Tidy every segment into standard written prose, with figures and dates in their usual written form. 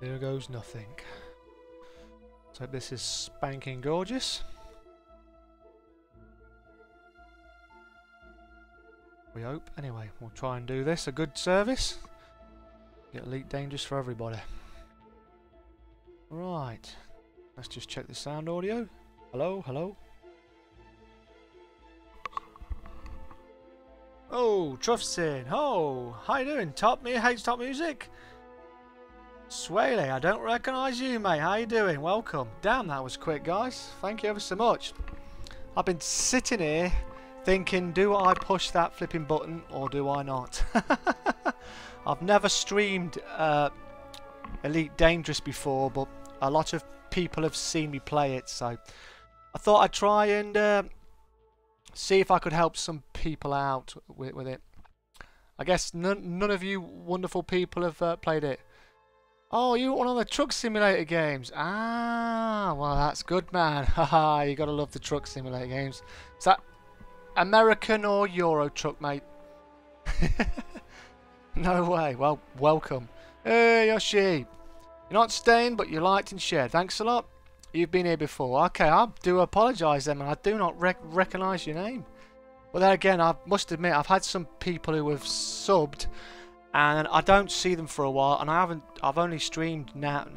There goes nothing. So this is spanking gorgeous. We hope. Anyway, we'll try and do this. A good service. Get Elite Dangerous for everybody. Right. Let's just check the sound audio. Hello, hello. Oh, Truff's in. Oh, how you doing? Top me hates top music. Swaley, I don't recognise you, mate. How you doing? Welcome. Damn, that was quick, guys. Thank you ever so much. I've been sitting here thinking, do I push that flipping button or do I not? I've never streamed Elite Dangerous before, but a lot of people have seen me play it, so I thought I'd try and see if I could help some people out with it. I guess none of you wonderful people have played it. Oh, you want one of the truck simulator games? Ah, well that's good, man. Haha, you gotta love the truck simulator games. Is that American or Euro truck, mate? No way. Well, welcome. Hey, Yoshi. You're not staying, but you liked and shared. Thanks a lot. You've been here before. Okay, I do apologise then, and I do not recognise your name. But then again, I must admit, I've had some people who have subbed, and I don't see them for a while, and I've only streamed now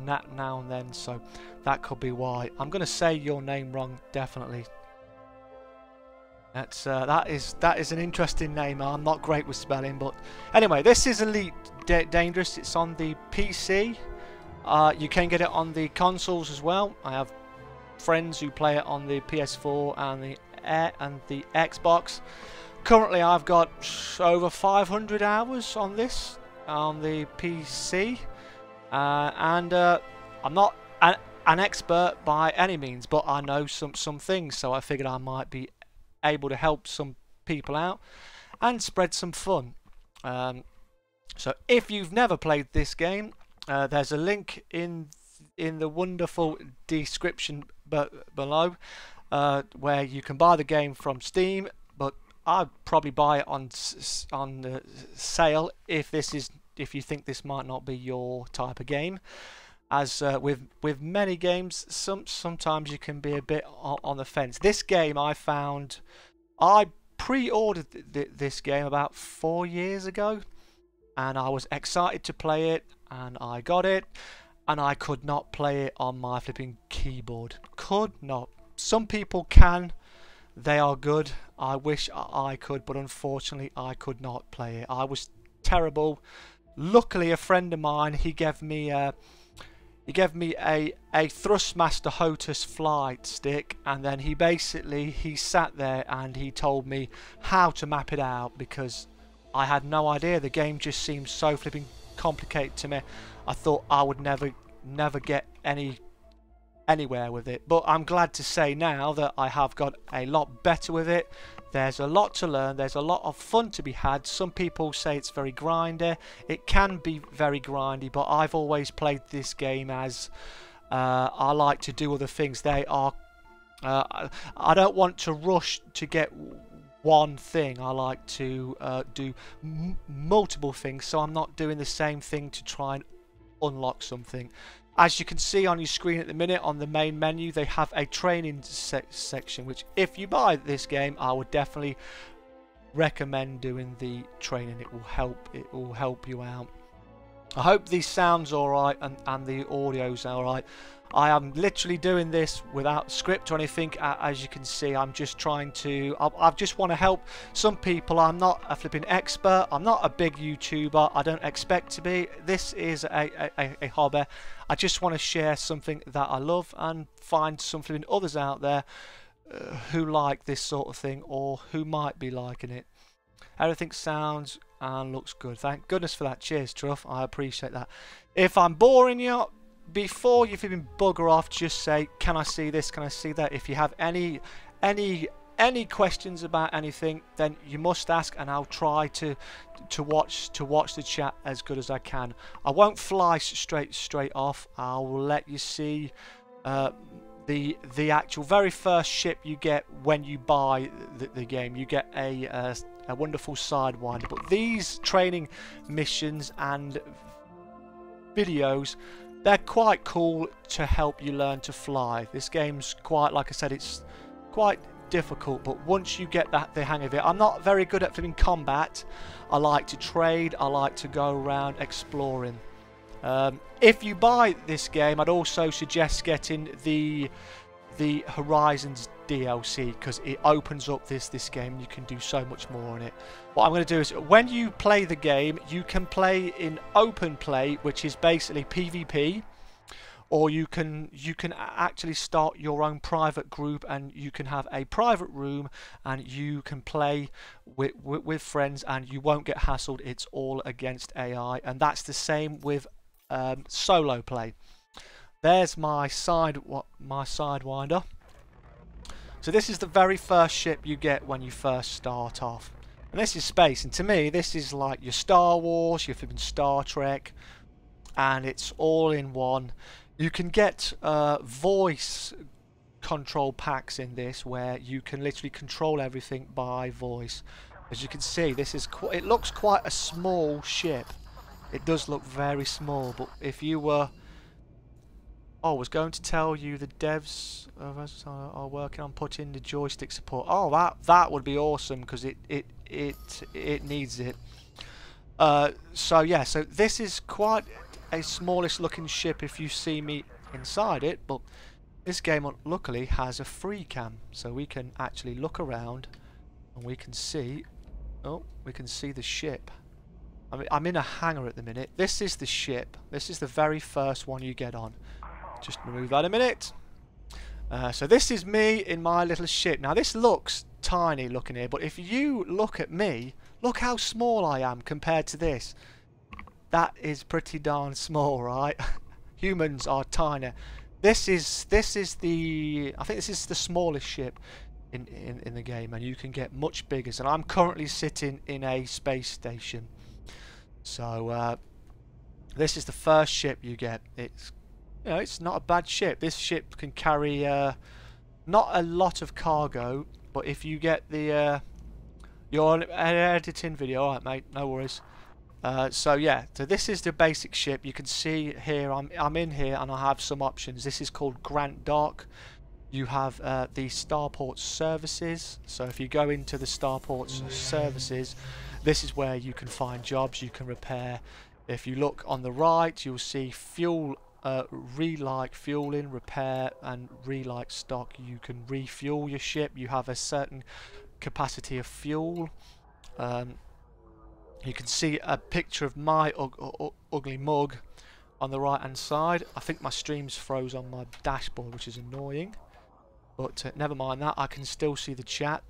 and then, so that could be why. I'm going to say your name wrong, definitely. That is an interesting name. I'm not great with spelling, but anyway, this is Elite Dangerous. It's on the PC. You can get it on the consoles as well. I have friends who play it on the PS4 and the Xbox. Currently, I've got over 500 hours on this on the PC, and I'm not an expert by any means, but I know some things, so I figured I might be able to help some people out and spread some fun. So if you've never played this game, there's a link in the wonderful description below where you can buy the game from Steam, but I'd probably buy it on the sale if you think this might not be your type of game. As with many games, sometimes you can be a bit on the fence. This game I pre-ordered this game about 4 years ago, and I was excited to play it, and I got it, and I could not play it on my flipping keyboard. Could not. Some people can. They are good. I wish I could, but unfortunately I could not play it. I was terrible. Luckily, a friend of mine, he gave me a Thrustmaster Hotus flight stick, and then he sat there and he told me how to map it out, because I had no idea. The game just seemed so flipping complicated to me. I thought I would never get anywhere with it, but I'm glad to say now that I have got a lot better with it. There's a lot to learn, there's a lot of fun to be had. Some people say it's very grindy. It can be very grindy, but I've always played this game as I like to do other things. They are I don't want to rush to get one thing. I like to do multiple things, so I'm not doing the same thing to try and unlock something. As you can see on your screen at the minute, on the main menu, they have a training section, which if you buy this game, I would definitely recommend doing the training. It will help you out. I hope the sound's alright and the audio's alright. I am literally doing this without script or anything. As you can see, I'm just trying to... I just want to help some people. I'm not a flipping expert. I'm not a big YouTuber. I don't expect to be. This is a hobby. I just want to share something that I love and find some flipping others out there who like this sort of thing or who might be liking it. Everything sounds and looks good. Thank goodness for that. Cheers, Truff. I appreciate that. If I'm boring you, before you even bugger off, just say, can I see this, can I see that? If you have any questions about anything, then you must ask, and I'll try to watch the chat as good as I can. I won't fly straight off. I will let you see the actual very first ship you get when you buy the game. You get a wonderful sidewinder, but these training missions and videos. They're quite cool to help you learn to fly. This game's quite, like I said, it's quite difficult, but once you get the hang of it, I'm not very good at flipping combat. I like to trade, I like to go around exploring. If you buy this game, I'd also suggest getting the Horizons DLC, because it opens up this game and you can do so much more in it. What I'm going to do is, when you play the game, you can play in open play, which is basically PvP, or you can actually start your own private group, and you can have a private room and you can play with friends and you won't get hassled. It's all against AI, and that's the same with solo play. There's my sidewinder. So this is the very first ship you get when you first start off, and this is space. And to me, this is like your Star Wars, your flipping Star Trek, and it's all in one. You can get voice control packs in this, where you can literally control everything by voice. As you can see, this is it looks quite a small ship. It does look very small, but if you were... Oh, I was going to tell you the devs are working on putting the joystick support. Oh, that would be awesome, because it needs it. So yeah, so this is quite a smallish looking ship if you see me inside it, but this game luckily has a free cam, so we can actually look around and we can see. Oh, we can see the ship. I mean, I'm in a hangar at the minute. This is the ship. This is the very first one you get on. Just remove that a minute. So this is me in my little ship. Now this looks tiny looking here, but if you look at me, look how small I am compared to this. That is pretty darn small, right? Humans are tiny. This is the, I think this is the smallest ship in the game, and you can get much bigger. And I'm currently sitting in a space station. So this is the first ship you get. It's, you know, it's not a bad ship. This ship can carry not a lot of cargo, but if you get the you're editing video, alright mate, no worries. So yeah, so this is the basic ship. You can see here I'm in here and I have some options. This is called Grant Dock. You have the Starport Services. So if you go into the Starport Services, this is where you can find jobs, you can repair. If you look on the right, you'll see fuel, relight fueling, repair, and relight stock. You can refuel your ship. You have a certain capacity of fuel. You can see a picture of my ugly mug on the right hand side. I think my stream's froze on my dashboard, which is annoying, but never mind that, I can still see the chat.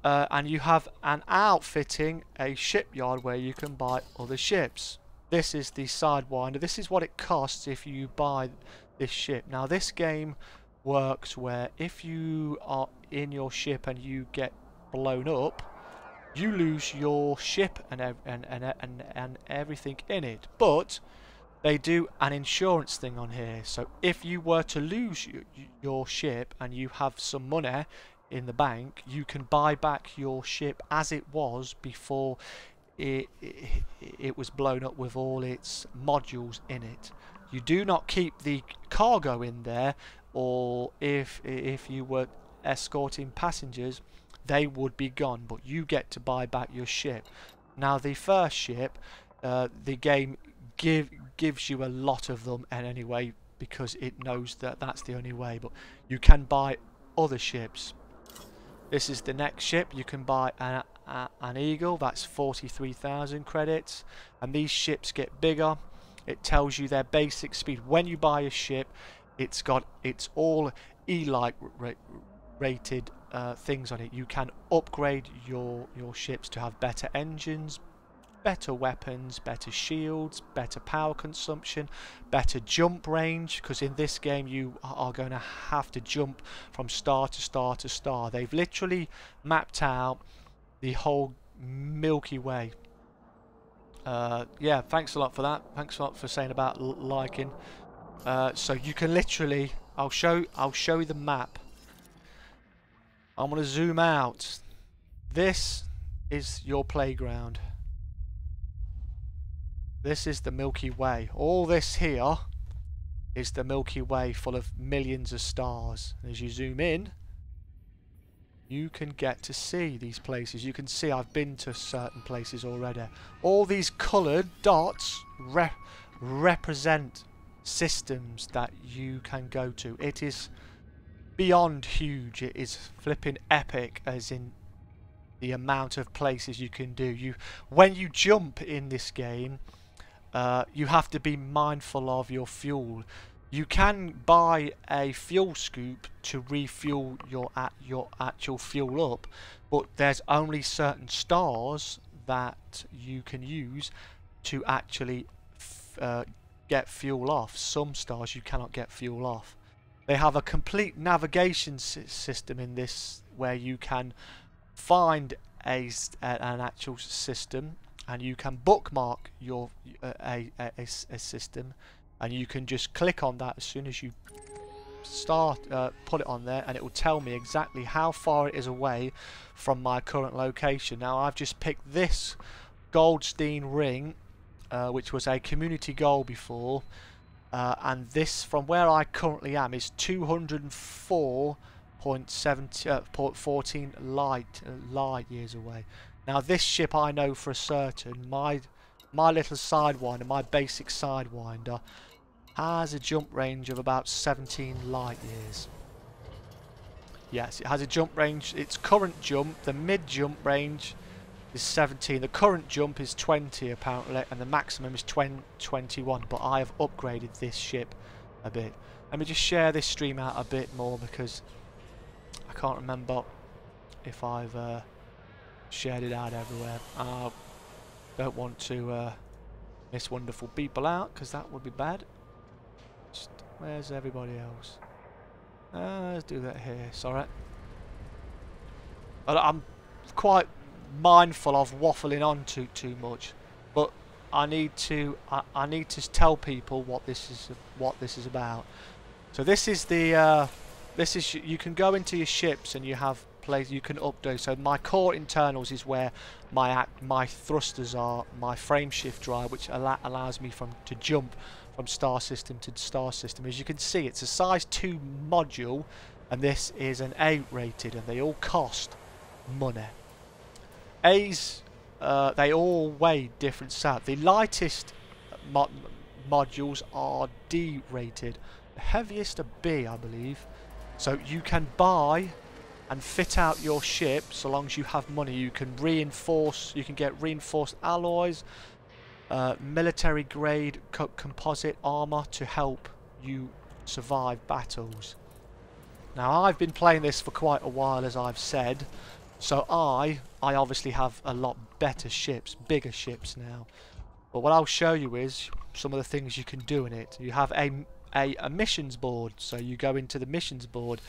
And you have an outfitting, a shipyard, where you can buy other ships. This is the Sidewinder. This is what it costs if you buy this ship. Now this game works where if you are in your ship and you get blown up, you lose your ship and everything in it. But they do an insurance thing on here. So if you were to lose your ship and you have some money in the bank, you can buy back your ship as it was before it was blown up with all its modules in it. You do not keep the cargo in there, or if you were escorting passengers, they would be gone, but you get to buy back your ship. Now the first ship, the game gives you a lot of them, and anyway, because it knows that that's the only way, but you can buy other ships. This is the next ship. You can buy an Eagle. That's 43,000 credits, and these ships get bigger. It tells you their basic speed. When you buy a ship, it's all E-like rated things on it. You can upgrade your ships to have better engines, better weapons, better shields, better power consumption, better jump range, because in this game you are going to have to jump from star to star to star. They've literally mapped out the whole Milky Way. Yeah, thanks a lot for that. Thanks a lot for saying about liking. So you can literally, I'll show you the map. I'm going to zoom out. This is your playground. This is the Milky Way. All this here is the Milky Way, full of millions of stars. And as you zoom in, you can get to see these places. You can see I've been to certain places already. All these coloured dots represent systems that you can go to. It is beyond huge. It is flipping epic, as in the amount of places you can do. When you jump in this game, you have to be mindful of your fuel. You can buy a fuel scoop to refuel your actual fuel up, but there's only certain stars that you can use to actually get fuel off. Some stars you cannot get fuel off. They have a complete navigation system in this, where you can find an actual system, and you can bookmark your a system, and you can just click on that as soon as you start put it on there, and it will tell me exactly how far it is away from my current location. Now I've just picked this Goldstein ring, which was a community goal before, and this, from where I currently am, is 204.14 light years away. Now this ship, I know for a certain, my little sidewinder, my basic sidewinder, has a jump range of about 17 light years. Yes, it has a jump range. Its current jump, the mid jump range, is 17. The current jump is 20 apparently, and the maximum is 21. But I have upgraded this ship a bit. Let me just share this stream out a bit more, because I can't remember if I've shared it out everywhere. I don't want to miss wonderful people out, because that would be bad. Just, where's everybody else? Let's do that here. Sorry. I'm quite mindful of waffling on too much, but I need to tell people what this is about. So this is the you can go into your ships and you have place you can update. So my core internals is where my thrusters are, my frame shift drive, which allows me to jump from star system to star system. As you can see, it's a size 2 module, and this is an A rated, and they all cost money. A's, they all weigh different stuff. The lightest modules are D rated, the heaviest are B, I believe. So you can buy and fit out your ship so long as you have money. You can get reinforced alloys, military grade composite armor to help you survive battles. Now I've been playing this for quite a while, as I've said, so I obviously have a lot better ships, bigger ships now. But what I'll show you is some of the things you can do in it. You have a missions board, so you go into the missions board.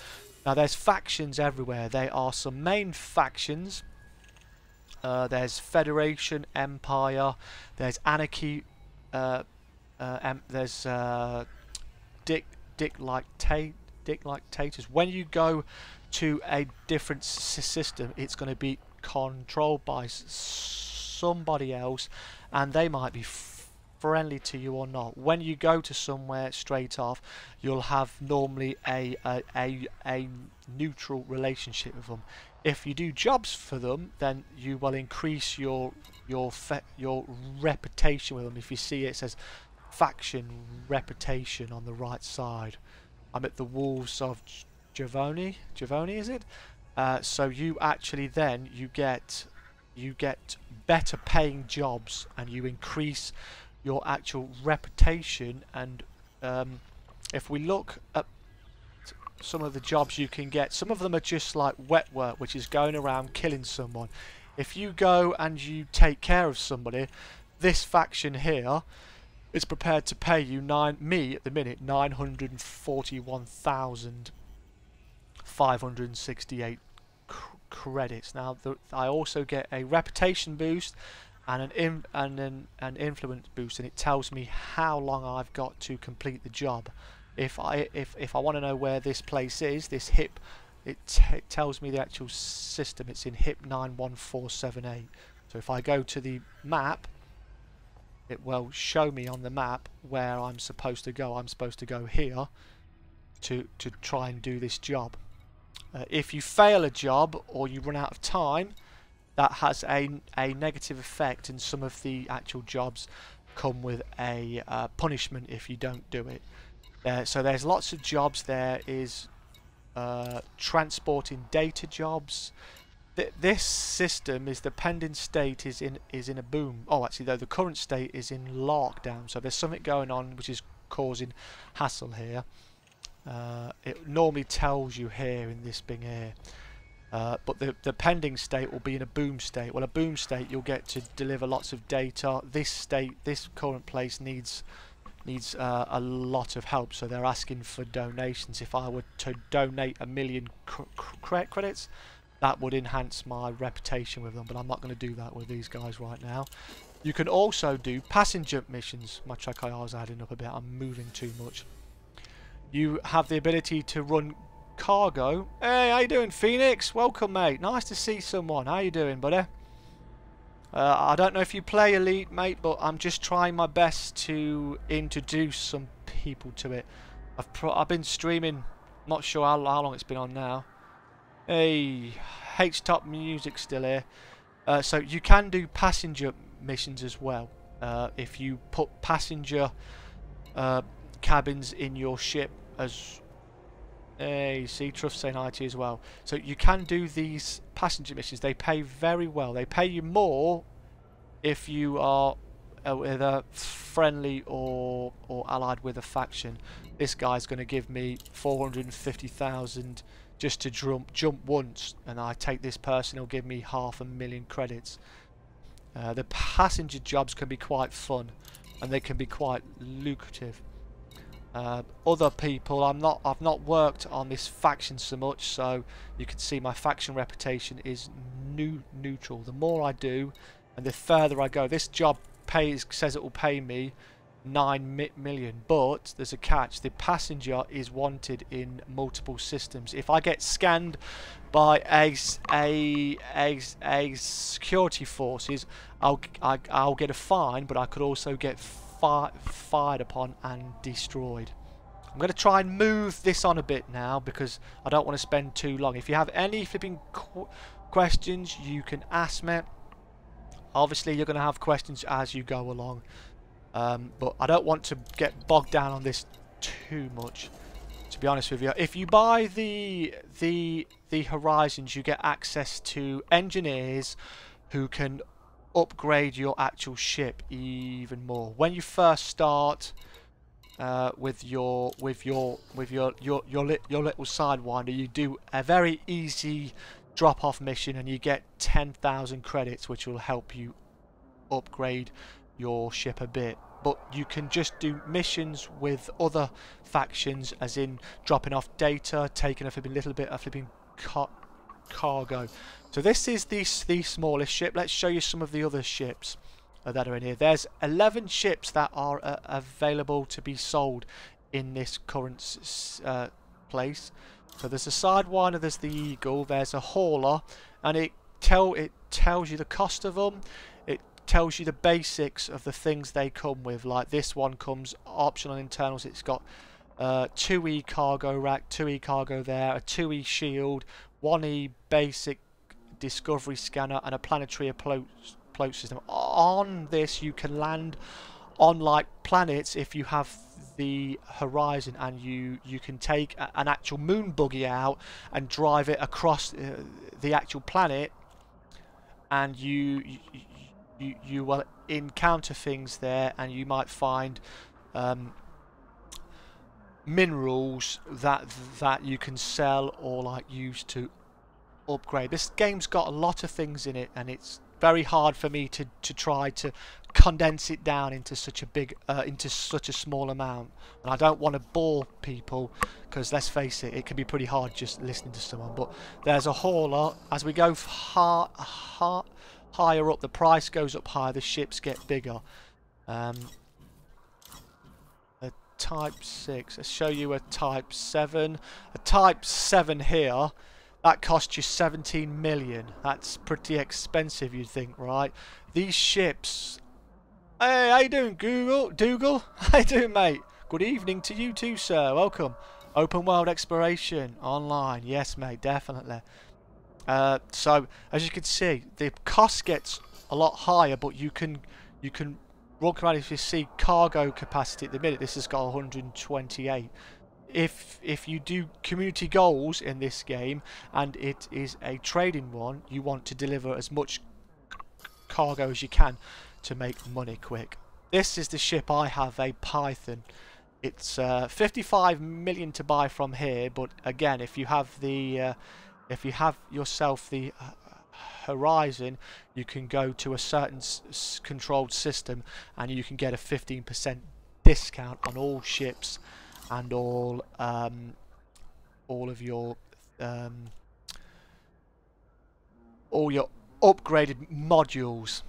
Now there's factions everywhere. There are some main factions. There's Federation, Empire, there's Anarchy, there's Dictators. When you go to a different system, it's going to be controlled by somebody else, and they might be friendly to you or not. When you go to somewhere straight off, you'll have normally a neutral relationship with them. If you do jobs for them, then you will increase your reputation with them. If you see it says faction reputation on the right side. I'm at the Wolves of Giovanni, is it? So you actually then you get better paying jobs, and you increase your actual reputation. And if we look at some of the jobs you can get, some of them are just like wet work, which is going around killing someone. If you go and you take care of somebody, this faction here is prepared to pay you me at the minute 941,568 credits. Now I also get a reputation boost and an influence boost, and it tells me how long I've got to complete the job. If I want to know where this place is, this HIP, it tells me the actual system. It's in HIP 91478. So if I go to the map, it will show me on the map where I'm supposed to go. I'm supposed to go here to try and do this job. If you fail a job or you run out of time, that has a negative effect, and some of the actual jobs come with a punishment if you don't do it. So there's lots of jobs. There is transporting data jobs. This system is the pending state is in a boom. Oh, actually, though, the current state is in lockdown. So there's something going on which is causing hassle here. It normally tells you here in this thing here. But the pending state will be in a boom state. Well, a boom state, you'll get to deliver lots of data. This state, this current place needs a lot of help, so they're asking for donations. If I were to donate 1 million credits, that would enhance my reputation with them, but I'm not going to do that with these guys right now. You can also do passenger missions. My track IR is adding up a bit. I'm moving too much. You have the ability to run cargo. Hey, how you doing, Phoenix? Welcome, mate. Nice to see someone. How you doing, buddy? I don't know if you play Elite, mate, but I'm just trying my best to introduce some people to it. I've been streaming, not sure how long it's been on now. Hey, H-Top Music still here. So you can do passenger missions as well. If you put passenger cabins in your ship as... Hey, see, Truff saying hi to you as well. So you can do these passenger missions. They pay very well. They pay you more if you are either friendly or allied with a faction. This guy's going to give me 450,000 just to jump once, and I take this person, he'll give me 500,000 credits. The passenger jobs can be quite fun, and they can be quite lucrative. Other people, I've not worked on this faction so much, so you can see my faction reputation is neutral. The more I do, and the further I go, this job says it will pay me 9 million, but there's a catch. The passenger is wanted in multiple systems. If I get scanned by a security forces, I'll get a fine, but I could also get fired upon and destroyed. I'm going to try and move this on a bit now because I don't want to spend too long. If you have any flipping questions, you can ask me. Obviously, you're going to have questions as you go along, but I don't want to get bogged down on this too much, to be honest with you. If you buy the Horizons, you get access to engineers who can upgrade your actual ship even more. When you first start with your little sidewinder, you do a very easy drop-off mission, and you get 10,000 credits, which will help you upgrade your ship a bit. But you can just do missions with other factions, as in dropping off data, taking a little bit of flipping cargo. So this is the smallest ship. Let's show you some of the other ships that are in here. There's 11 ships that are available to be sold in this current place. So there's a Sidewinder, there's the Eagle, there's a Hauler, and it tells you the cost of them. It tells you the basics of the things they come with. Like this one comes optional internals. It's got 2E cargo rack, 2E cargo there, a 2E shield, 1E basic discovery scanner, and a planetary approach system. On this, you can land on like planets if you have the Horizon, and you can take an actual moon buggy out and drive it across the actual planet, and you will encounter things there, and you might find minerals that you can sell or like use to upgrade. This game's got a lot of things in it, and it's very hard for me to try to condense it down into such a big into such a small amount, and I don't want to bore people, because let's face it, it can be pretty hard just listening to someone. But there's a Hauler. As we go higher up, the price goes up higher, the ships get bigger. A Type 6, let's show you a Type 7. A Type 7 here, that costs you 17 million. That's pretty expensive, you'd think, right? These ships Hey, how you doing, Dougal? How you doing, mate? Good evening to you too, sir. Welcome. Open world exploration online. Yes, mate, definitely. So as you can see, the cost gets a lot higher, but you can walk around. If you see cargo capacity at the minute, this has got 128. If you do community goals in this game and it is a trading one, you want to deliver as much cargo as you can to make money quick. This is the ship I have, a Python. It's 55 million to buy from here, but again, if you have the if you have yourself the Horizon, you can go to a certain controlled system and you can get a 15% discount on all ships and all of your all your upgraded modules.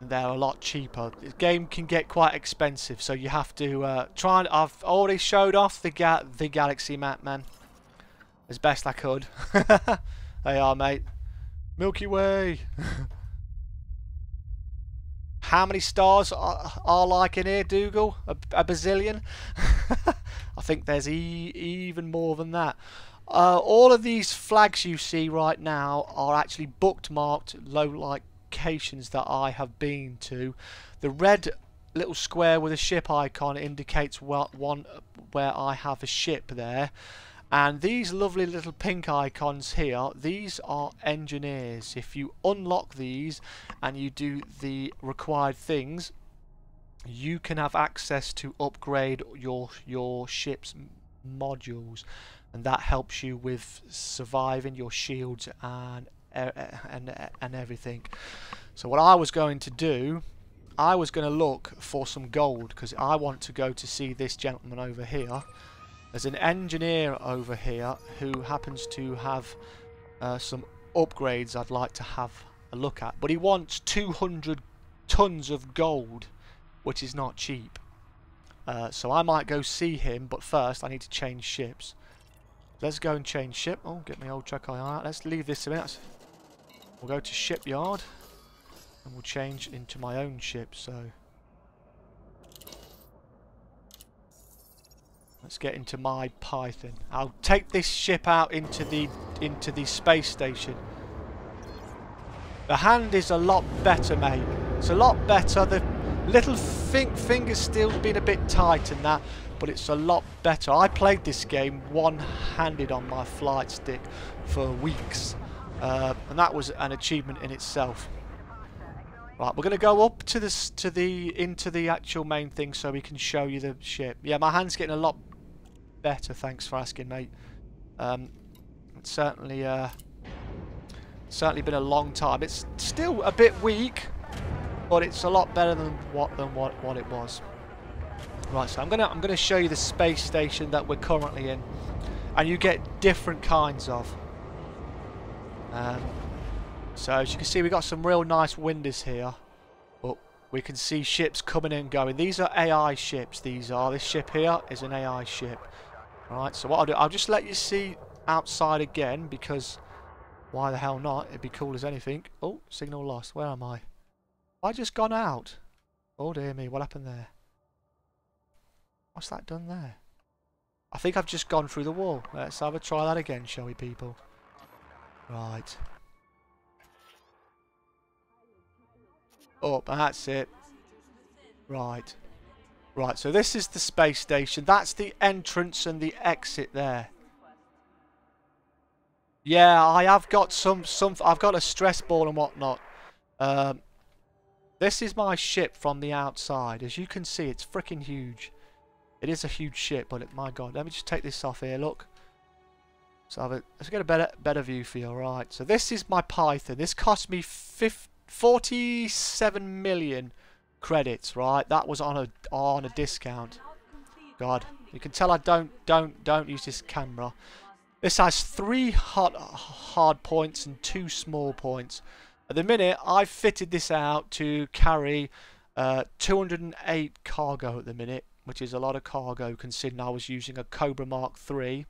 They're a lot cheaper. The game can get quite expensive, so you have to try and... I've already showed off the galaxy map, man, as best I could. They are, mate. Milky Way. How many stars are like in here, Dougal? A bazillion? I think there's even more than that. All of these flags you see right now are actually bookmarked locations that I have been to. The red little square with a ship icon indicates one where I have a ship there. And these lovely little pink icons here, these are engineers. If you unlock these and you do the required things, you can have access to upgrade your ship's modules, and that helps you with surviving your shields and everything. So what I was going to do, I was going to look for some gold, because I want to go to see this gentleman over here. There's an engineer over here who happens to have some upgrades I'd like to have a look at. But he wants 200 tons of gold, which is not cheap. So I might go see him, but first I need to change ships. Let's go and change ship. Oh, get my old truck out. Let's leave this a minute. We'll go to shipyard and we'll change into my own ship. So let's get into my Python. I'll take this ship out into the space station. The hand is a lot better, mate. It's a lot better. The little finger's still been a bit tight and that, but it's a lot better. I played this game one-handed on my flight stick for weeks, and that was an achievement in itself. Right, we're going to go up to into the actual main thing so we can show you the ship. Yeah, my hand's getting a lot better, thanks for asking, mate. It's certainly been a long time. It's still a bit weak, but it's a lot better than what it was. Right, so I'm gonna show you the space station that we're currently in, and you get different kinds of. So as you can see, we've got some real nice windows here, but we can see ships coming in and going. These are AI ships. This ship here is an AI ship. Right, so what I'll do, I'll just let you see outside again, because why the hell not? It'd be cool as anything. Oh, signal lost. Where am I? Have I just gone out? Oh dear me, what happened there? What's that done there? I think I've just gone through the wall. Let's have a try that again, shall we, people? Right. Up, that's it. Right. Right, so this is the space station. That's the entrance and the exit there. Yeah, I have got I've got a stress ball and whatnot. This is my ship from the outside. As you can see, it's freaking huge. It is a huge ship, but my God, let me just take this off here. Look, so let's get a better view for you. Right, so this is my Python. This cost me 47 million credits. Right, that was on a discount. God, you can tell I don't use this camera. This has 3 hard points and 2 small points. At the minute, I've fitted this out to carry 208 cargo at the minute, which is a lot of cargo considering I was using a Cobra Mark III.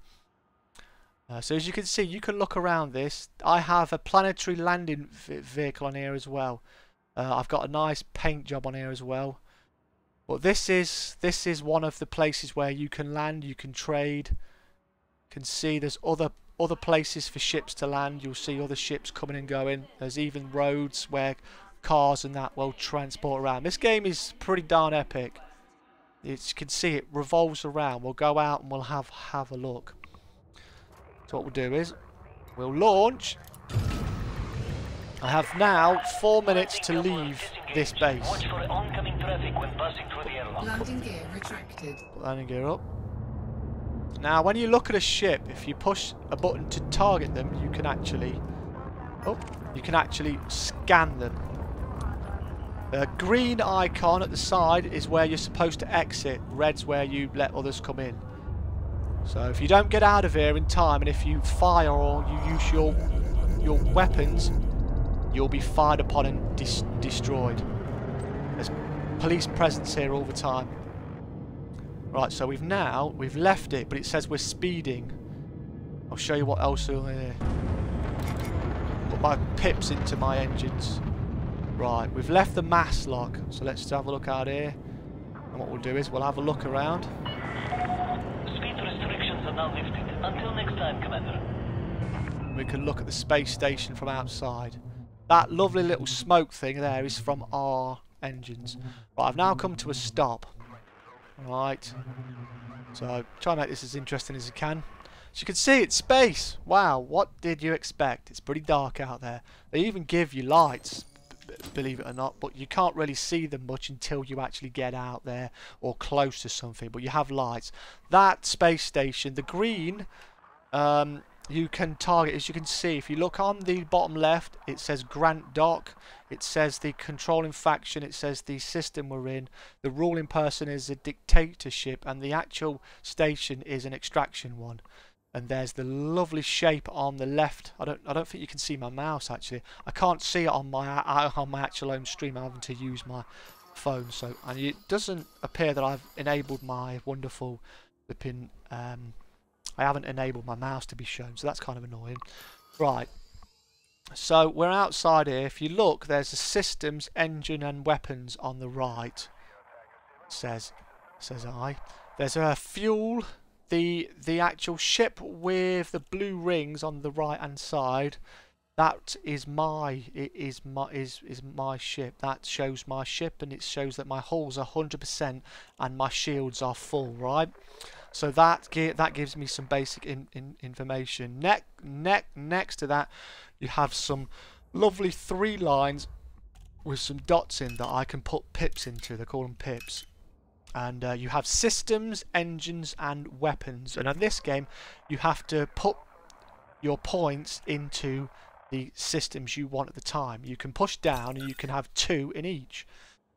So as you can see, you can look around this. I have a planetary landing vehicle on here as well. I've got a nice paint job on here as well. But this is one of the places where you can land, you can trade. You can see there's other places for ships to land. You'll see other ships coming and going. There's even roads where cars and that will transport around. This game is pretty darn epic. You can see it revolves around. We'll go out and we'll have a look. So what we'll do is we'll launch. I have now 4 minutes to leave this base. Watch for oncoming traffic when passing through the airlock. Landing gear retracted. Landing gear up. Now, when you look at a ship, if you push a button to target them, you can actually scan them. The green icon at the side is where you're supposed to exit. Red's where you let others come in. So if you don't get out of here in time, and if you fire or you use your weapons, you'll be fired upon and destroyed. There's police presence here all the time. Right, so we've left it, but it says we're speeding. I'll show you what else is here. Put my pips into my engines. Right, we've left the mast lock, so let's have a look out here. And what we'll do is we'll have a look around. Speed restrictions are now lifted. Until next time, Commander. We can look at the space station from outside. That lovely little smoke thing there is from our engines. Right, I've now come to a stop. Right, so try and make this as interesting as you can. As you can see, it's space. Wow, what did you expect? It's pretty dark out there. They even give you lights, believe it or not, but you can't really see them much until you actually get out there or close to something, but you have lights. That space station, the green, you can target, as you can see, if you look on the bottom left, it says Grant Dock, it says the controlling faction, it says the system we're in, the ruling person is a dictatorship, and the actual station is an extraction one. And there's the lovely shape on the left. I don't think you can see my mouse actually. I can't see it on my actual home stream. I'm having to use my phone, so and it doesn't appear that I've enabled my wonderful flipping. I haven't enabled my mouse to be shown, so that's kind of annoying. Right, so we're outside here. If you look, there's a systems, engine and weapons on the right. Says I. There's a fuel, the actual ship with the blue rings on the right hand side. That is my ship. That shows my ship, and it shows that my hull's 100% and my shields are full, right? So that gives me some basic information. Next to that, you have some lovely 3 lines with some dots in that I can put pips into. They call them pips. And you have systems, engines, and weapons. And in this game, you have to put your points into the systems you want at the time. You can push down, and you can have 2 in each.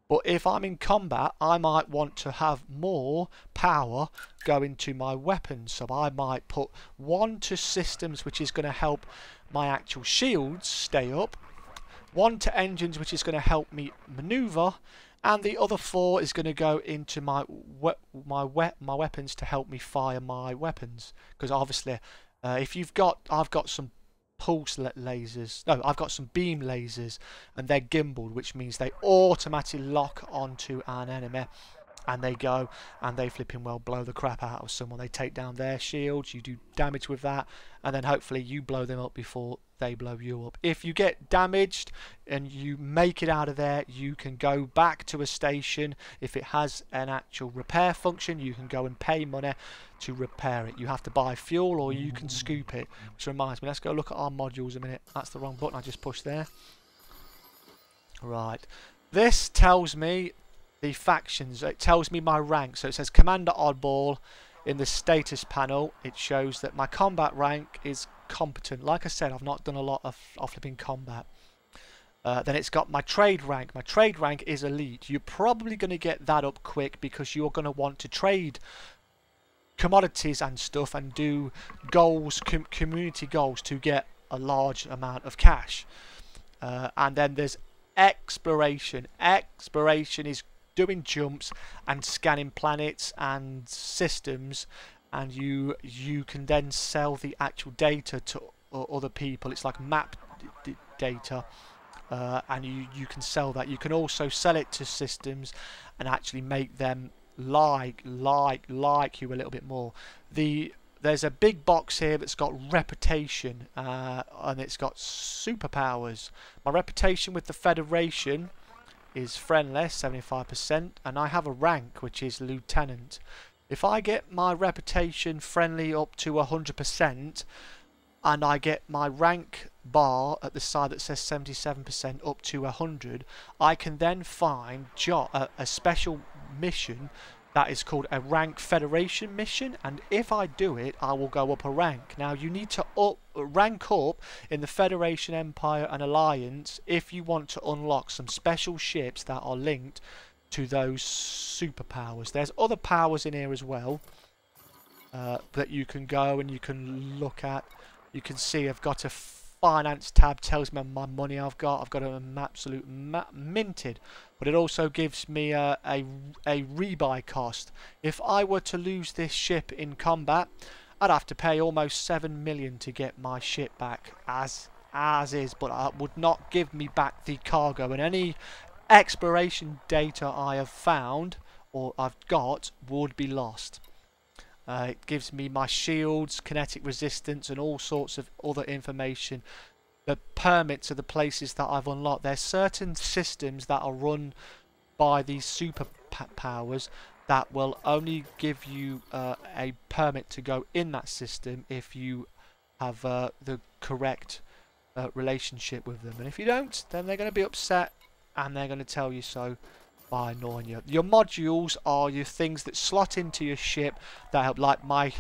But if I'm in combat, I might want to have more power go into my weapons. So I might put 1 to systems, which is going to help my actual shields stay up. 1 to engines, which is going to help me maneuver. And the other 4 is going to go into my weapons to help me fire my weapons. Because obviously, if you've got, I've got some pulse lasers. No, I've got some beam lasers, and they're gimbaled, which means they automatically lock onto an enemy, and they go and they flipping well blow the crap out of someone. They take down their shields, you do damage with that, and then hopefully you blow them up before they blow you up. If you get damaged and you make it out of there, you can go back to a station. If it has an actual repair function, you can go and pay money to repair it. You have to buy fuel, or you can scoop it. Which reminds me, let's go look at our modules a minute. That's the wrong button I just pushed there. Right, this tells me the factions. It tells me my rank. So it says Commander Oddball. In the status panel, it shows that my combat rank is competent. Like I said, I've not done a lot of flipping combat. Then it's got my trade rank. My trade rank is elite. You're probably going to get that up quick because you're going to want to trade commodities and stuff and do goals, community goals, to get a large amount of cash. And then there's exploration. Exploration is doing jumps and scanning planets and systems, and you can then sell the actual data to other people. It's like map data, and you can sell that. You can also sell it to systems and actually make them like you a little bit more. There's a big box here that's got reputation, and it's got superpowers. My reputation with the Federation is friendly, 75%, and I have a rank which is lieutenant. If I get my reputation friendly up to 100%, and I get my rank bar at the side that says 77% up to 100, I can then find a special mission that is called a rank Federation mission, and if I do it, I will go up a rank. Now you need to rank up in the Federation, Empire and Alliance if you want to unlock some special ships that are linked to those superpowers. There's other powers in here as well that you can go and you can look at. You can see I've got a finance tab, tells me my money I've got an absolute minted, but it also gives me a rebuy cost. If I were to lose this ship in combat, I'd have to pay almost 7 million to get my ship back as is, but it would not give me back the cargo, and any exploration data I have found or I've got would be lost. It gives me my shields, kinetic resistance and all sorts of other information. The permits of the places that I've unlocked. There's certain systems that are run by these superpowers that will only give you a permit to go in that system if you have the correct relationship with them. And if you don't, then they're going to be upset and they're going to tell you so by annoying you. Your modules are your things that slot into your ship that help, like my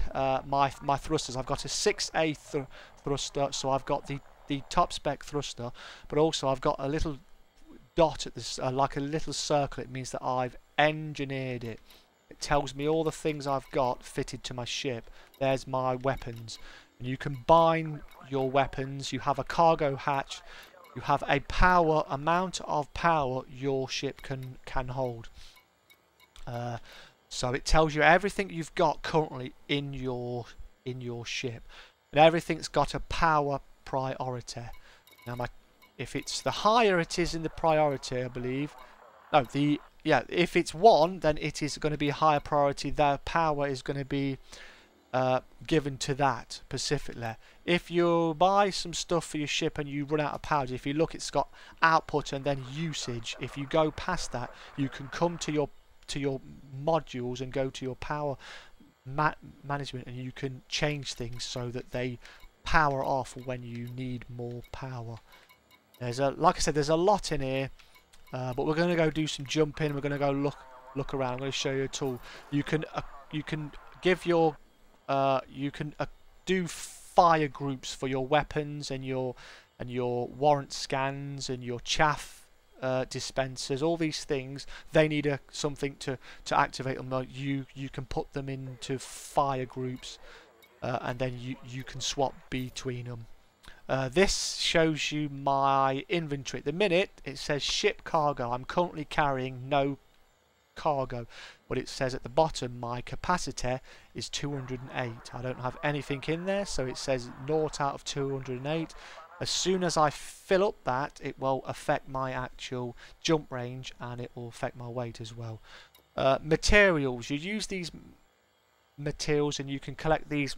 thrusters. I've got a 6A thruster, so I've got the top spec thruster, but also I've got a little dot at this, like a little circle. It means that I've engineered it. It tells me all the things I've got fitted to my ship. There's my weapons, and you combine your weapons. You have a cargo hatch. You have a amount of power your ship can hold. So it tells you everything you've got currently in your ship, and everything's got a power priority. Now, if it's the higher it is in the priority, I believe. No, if it's 1, then it is going to be a higher priority. The power is going to be given to that specifically. If you buy some stuff for your ship and you run out of power, if you look, it's got output and then usage. If you go past that, you can come to your modules and go to your power management, and you can change things so that they power off when you need more power. Like I said, there's a lot in here, but we're going to go do some jumping. We're going to go look around. I'm going to show you a tool. You can give your you can do fire groups for your weapons and your warrant scans and your chaff dispensers. All these things, they need something to activate them. You can put them into fire groups, and then you can swap between them. This shows you my inventory. At the minute it says ship cargo. I'm currently carrying no cargo, but it says at the bottom my capacity is 208. I don't have anything in there, so it says 0 out of 208. As soon as I fill up that, it will affect my actual jump range, and it will affect my weight as well. Materials, you use these materials and you can collect these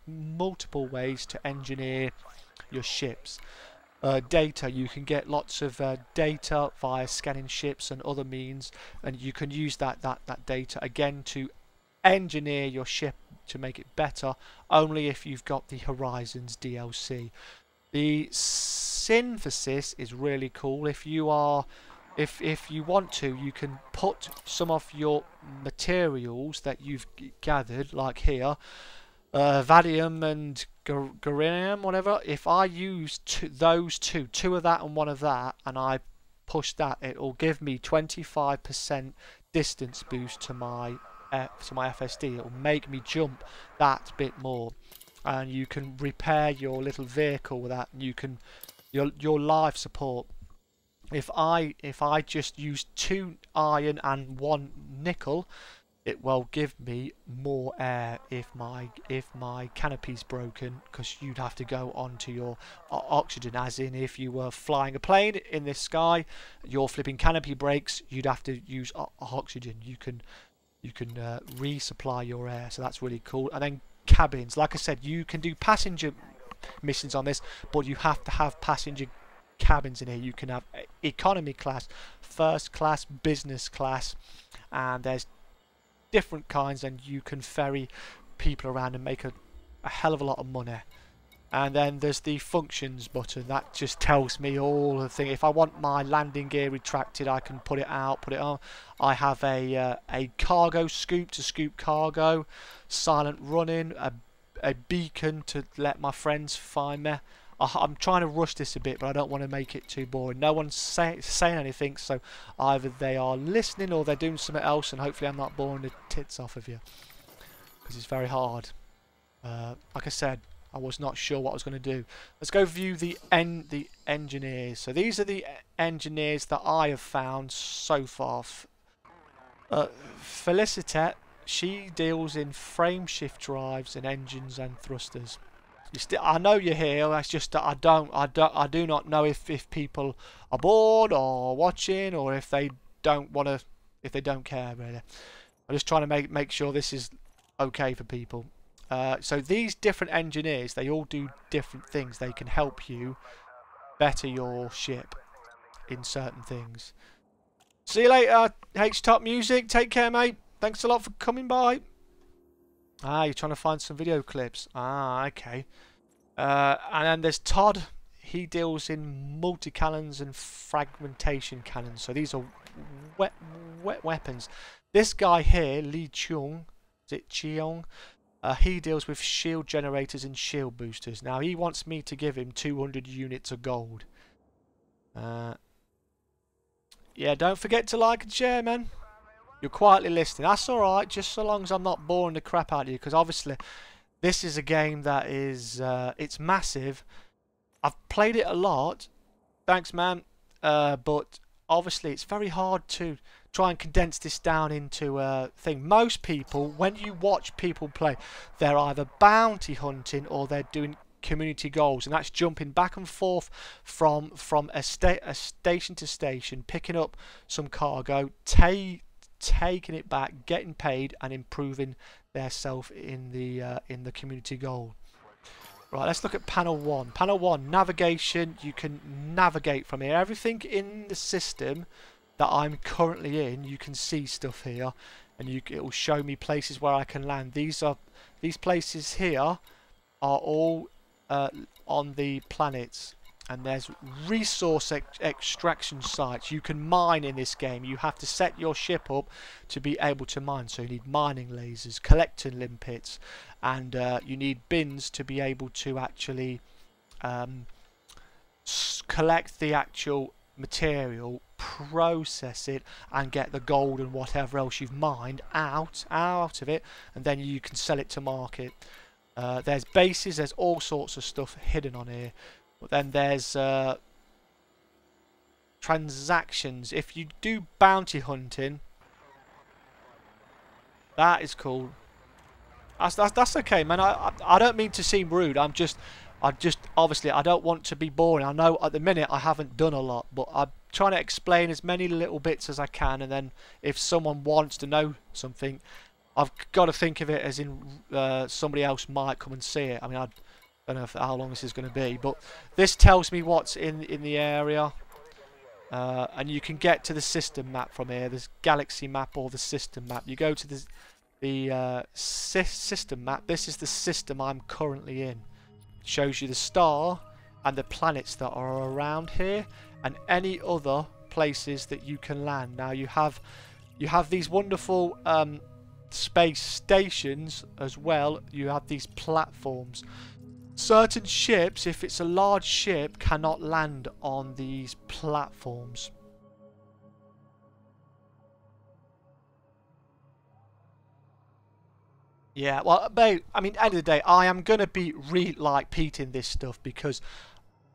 multiple ways to engineer your ships. Data, you can get lots of data via scanning ships and other means, and you can use that data again to engineer your ship to make it better, only if you've got the Horizons DLC. The synthesis is really cool. If you want to, you can put some of your materials that you've gathered, like here, Vadium and Garinium, whatever. If I use those two of that and one of that, and I push that, it will give me 25% distance boost to my FSD. It will make me jump that bit more, and you can repair your little vehicle with that. And you can your life support. If I just use 2 iron and 1 nickel, it will give me more air if my canopy's broken, because you'd have to go onto your oxygen, as in if you were flying a plane in the sky, your flipping canopy breaks, you'd have to use oxygen. You can resupply your air, so that's really cool. And then cabins, like I said, you can do passenger missions on this, but you have to have passenger cabins in here. You can have economy class, first class, business class, and there's different kinds, and you can ferry people around and make a hell of a lot of money. And then there's the functions button that just tells me all the things. If I want my landing gear retracted, I can put it out, put it on. I have a cargo scoop to scoop cargo, silent running, a beacon to let my friends find me. I'm trying to rush this a bit, but I don't want to make it too boring. No one's saying anything, so either they are listening or they're doing something else, and hopefully I'm not boring the tits off of you, because it's very hard. Like I said, I was not sure what I was going to do. Let's go view the engineers. So these are the engineers that I have found so far. Felicite, she deals in frame shift drives and engines and thrusters. I know you're here. That's just that I do not know if people are bored or watching, or if they don't want to, if they don't care really. I'm just trying to make sure this is okay for people. So these different engineers, they all do different things. They can help you better your ship in certain things. See you later, H-Top Music. Take care, mate. Thanks a lot for coming by. Ah, you're trying to find some video clips. Ah, okay. And then there's Todd. He deals in multi-cannons and fragmentation cannons. So these are wet weapons. This guy here, Lee Chung, is it Cheong? He deals with shield generators and shield boosters. Now he wants me to give him 200 units of gold. Yeah, don't forget to like and share, man. You're quietly listening. That's alright, just so long as I'm not boring the crap out of you, because obviously this is a game that is it's massive. I've played it a lot. Thanks, man. But obviously it's very hard to try and condense this down into a thing. Most people, when you watch people play, they're either bounty hunting or they're doing community goals, and that's jumping back and forth from a station to station, picking up some cargo, taking it back, getting paid, and improving their self in the community goal. Right, let's look at panel 1. Panel 1, navigation. You can navigate from here. Everything in the system that I'm currently in, you can see stuff here, and it will show me places where I can land. These places here are all on the planets, and there's resource extraction sites. You can mine in this game. You have to set your ship up to be able to mine, so you need mining lasers, collecting limpets, and you need bins to be able to actually collect the actual material, process it, and get the gold and whatever else you've mined out of it, and then you can sell it to market. There's bases, there's all sorts of stuff hidden on here. But then there's transactions. If you do bounty hunting, that is cool. That's okay, man. I don't mean to seem rude. I just obviously I don't want to be boring. I know at the minute I haven't done a lot, but I'm trying to explain as many little bits as I can, and then if someone wants to know something, I've got to think of it as in somebody else might come and see it. I mean, I don't know how long this is going to be, but this tells me what's in the area, and you can get to the system map from here. There's galaxy map or the system map. You go to the system map. This is the system I'm currently in. It shows you the star and the planets that are around here, and any other places that you can land. Now you have these wonderful space stations as well. You have these platforms. Certain ships, if it's a large ship, cannot land on these platforms. Yeah, well, mate, I mean, end of the day, I am going to be repeating this stuff because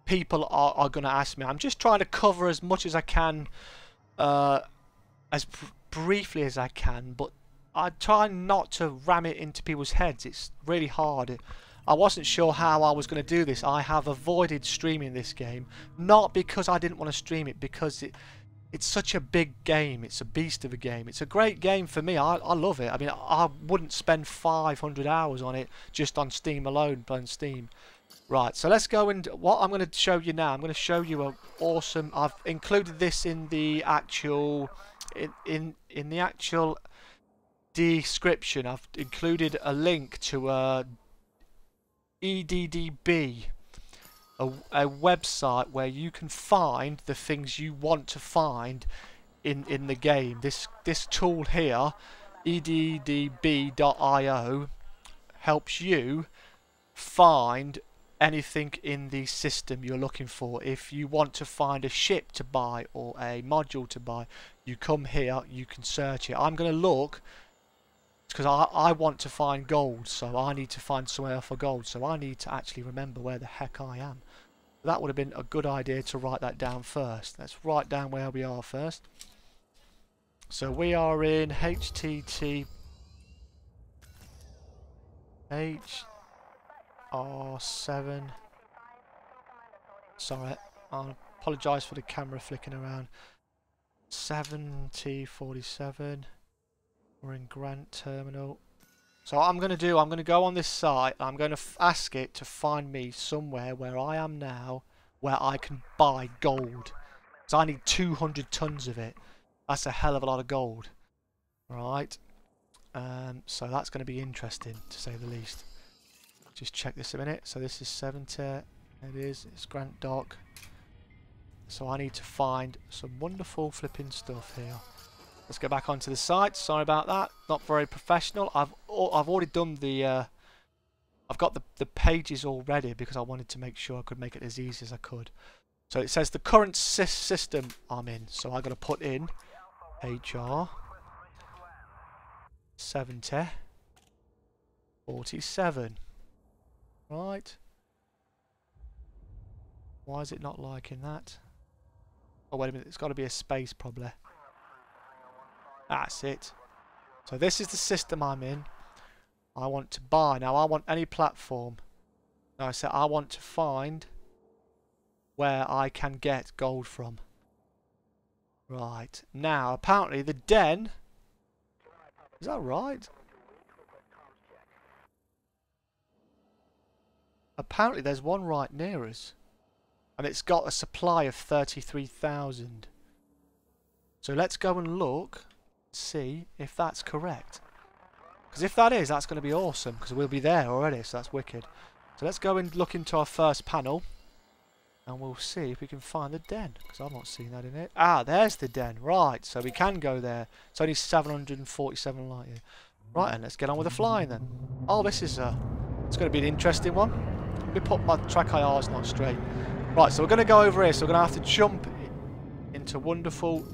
people are going to ask me. I'm just trying to cover as much as I can, as briefly as I can, but I try not to ram it into people's heads. It's really hard. I wasn't sure how I was going to do this. I have avoided streaming this game, not because I didn't want to stream it, because it's such a big game. It's a beast of a game. It's a great game for me. I love it. I mean, I wouldn't spend 500 hours on it just on Steam alone, on Steam. Right, so let's go, and what I'm going to show you now, I'm going to show you a awesome. I've included this in the actual in the actual description. I've included a link to EDDB, a website where you can find the things you want to find in the game. This tool here, EDDB.io, helps you find anything in the system you're looking for. If you want to find a ship to buy or a module to buy, you come here, you can search it. I'm going to look because I want to find gold, so I need to find somewhere for gold, so I need to actually remember where the heck I am. That would have been a good idea to write that down first. Let's write down where we are first. So we are in HTT HR7. Sorry, I apologise for the camera flicking around. 7047. We're in Grant Terminal. So what I'm going to go on this site. I'm going to ask it to find me somewhere where I am now, where I can buy gold. So I need 200 tons of it. That's a hell of a lot of gold. Right. So that's going to be interesting, to say the least. Just check this a minute. So this is 70. It is. It's Grant Dock. So I need to find some wonderful flipping stuff here. Let's go back onto the site. Sorry about that. Not very professional. I've already done the. I've got the pages already because I wanted to make sure I could make it as easy as I could. So it says the current system I'm in. So I got to put in HR 70 47. Right. Why is it not liking that? Oh wait a minute. It's got to be a space probably. That's it. So this is the system I'm in. I want to buy. Now I want any platform. Now I said I want to find where I can get gold from. Right. Now apparently the den. Is that right? Apparently there's one right near us. And it's got a supply of 33,000. So let's go and look. See if that's correct, because if that is, that's going to be awesome, because we'll be there already, so that's wicked. So let's go and look into our first panel and we'll see if we can find the den, because I've not seen that in it. Ah, there's the den. Right, so we can go there. It's only 747 light years. Right, and let's get on with the flying then. Oh, this is it's going to be an interesting one. Let me put my track IRs not straight. Right, so we're going to go over here, so we're going to have to jump into wonderful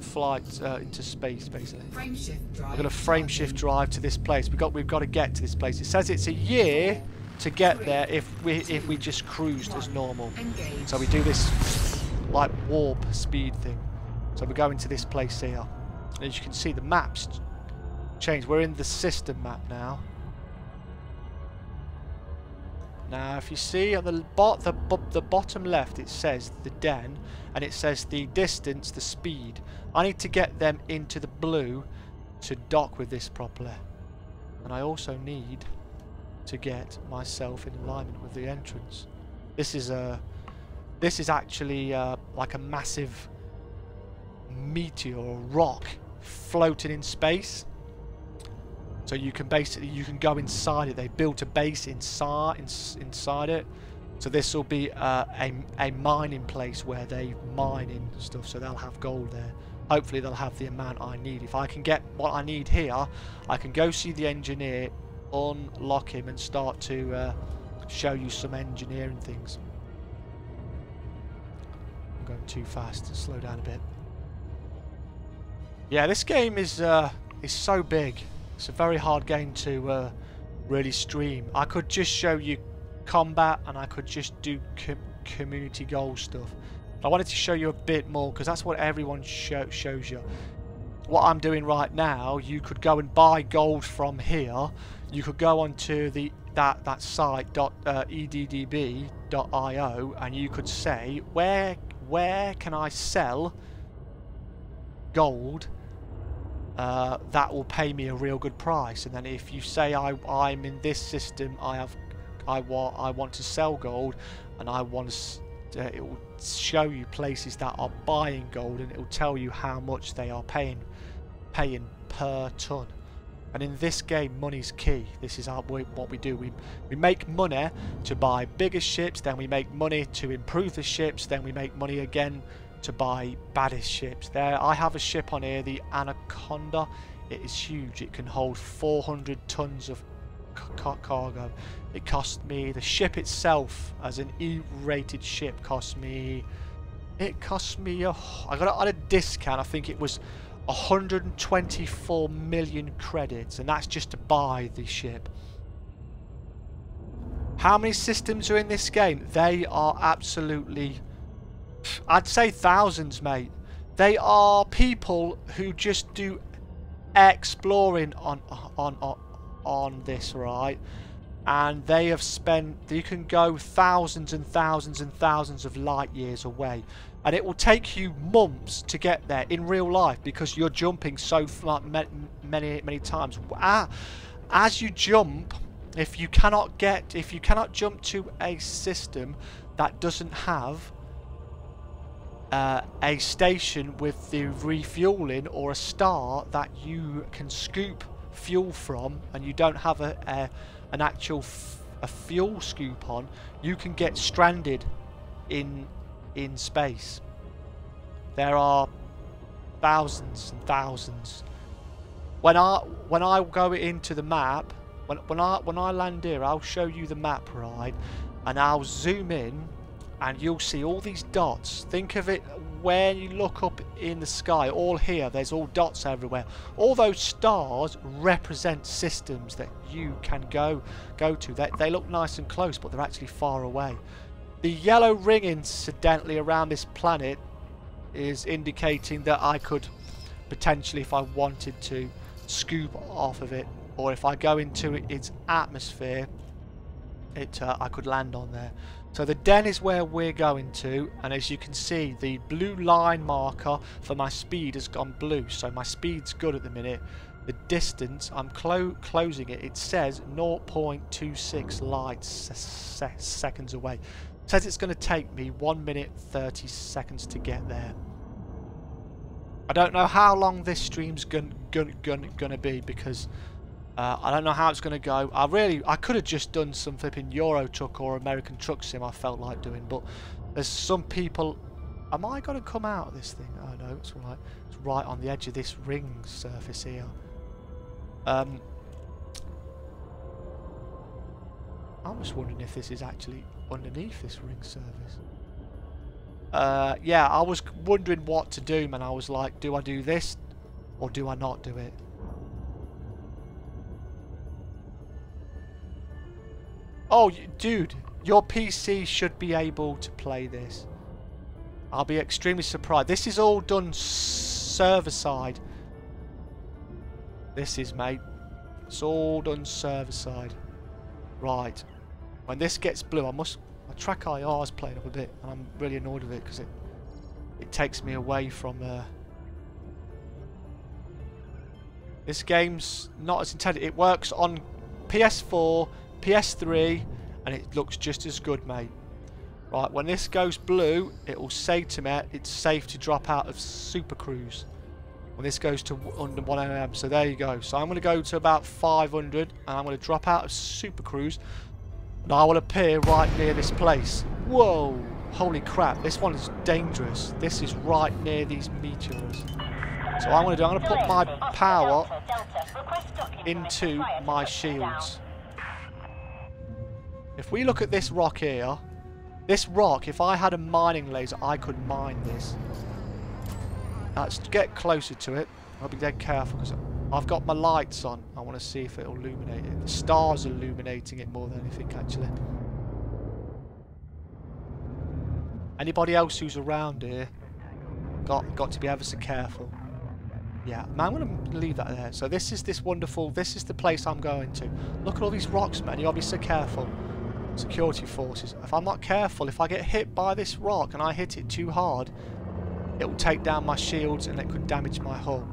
flight into space, basically. We're going to frame shift drive to this place. We've got to get to this place. It says it's a year to get there if we just cruised as normal. So we do this like warp speed thing. So we're going to this place here. And as you can see, the maps change. We're in the system map now. Now, if you see at the bottom left, it says the den, and it says the distance, the speed. I need to get them into the blue to dock with this properly, and I also need to get myself in alignment with the entrance. This is actually like a massive meteor or rock floating in space. So you can go inside it. They built a base inside it. So this will be a mining place where they mine in stuff. So they'll have gold there. Hopefully they'll have the amount I need. If I can get what I need here, I can go see the engineer, unlock him, and start to show you some engineering things. I'm going too fast. Slow down a bit. Yeah, this game is so big. It's a very hard game to really stream. I could just show you combat and I could just do community goal stuff. But I wanted to show you a bit more because that's what everyone shows you. what I'm doing right now, you could go and buy gold from here. You could go onto that site eddb.io and you could say where can I sell gold that will pay me a real good price. And then if you say I'm in this system, I want to sell gold, and I want to, it will show you places that are buying gold, and it will tell you how much they are paying per ton. And in this game, money's key. This is what we do. We make money to buy bigger ships, then we make money to improve the ships, then we make money again to buy baddest ships. There, I have a ship on here, the Anaconda. It is huge. It can hold 400 tons of cargo. It cost me, the ship itself as an E-rated ship cost me, I got it on a discount. I think it was 124 million credits, and that's just to buy the ship. How many systems are in this game? They are absolutely, I'd say thousands, mate. They are people who just do exploring on this, right? And they have spent, you can go thousands and thousands and thousands of light years away, and it will take you months to get there in real life because you're jumping so many times. As you jump, if you cannot jump to a system that doesn't have a station with the refueling or a star that you can scoop fuel from, and you don't have an actual fuel scoop on, you can get stranded in space. There are thousands and thousands. When I go into the map, when I land here, I'll show you the map, right? And I'll zoom in, and you'll see all these dots. Think of it when you look up in the sky, all here, there's all dots everywhere. All those stars represent systems that you can go to. They look nice and close, but they're actually far away. The yellow ring, incidentally, around this planet is indicating that I could potentially, if I wanted to, scoop off of it, or if I go into its atmosphere, I could land on there. So the den is where we're going to, and as you can see, the blue line marker for my speed has gone blue, so my speed's good at the minute. The distance, I'm closing it, it says 0.26 light seconds away. It says it's going to take me 1 minute 30 seconds to get there. I don't know how long this stream's gonna be, because I don't know how it's going to go. I could have just done some flipping Euro Truck or American Truck Sim I felt like doing, but there's some people. Am I going to come out of this thing? Oh no, it's right. It's right on the edge of this ring surface here. I'm just wondering if this is actually underneath this ring surface. Yeah, I was wondering what to do, man. I was like, do I do this or do I not do it? Oh, dude, your PC should be able to play this. I'll be extremely surprised. This is all done server side. This is, mate. It's all done server side. Right. When this gets blue, my track IR is playing up a bit, and I'm really annoyed with it because it takes me away from. This game's not as intended. It works on PS4. PS3, and it looks just as good, mate. Right, when this goes blue, it will say to me it's safe to drop out of Super Cruise. When this goes to under 1 AM, so there you go. So I'm going to go to about 500, and I'm going to drop out of Super Cruise, and I will appear right near this place. Whoa! Holy crap! This one is dangerous. This is right near these meteors. So what I'm going to put my power into my shields. If we look at this rock here, this rock, if I had a mining laser, I could mine this. Let's get closer to it. I'll be dead careful because I've got my lights on. I want to see if it'll illuminate it. The stars are illuminating it more than anything, actually. Anybody else who's around here, got to be ever so careful. Yeah, man, I'm going to leave that there. So this is this is the place I'm going to. Look at all these rocks, man. You gotta be so careful. Security forces. If I'm not careful, if I get hit by this rock and I hit it too hard, it will take down my shields and it could damage my hull.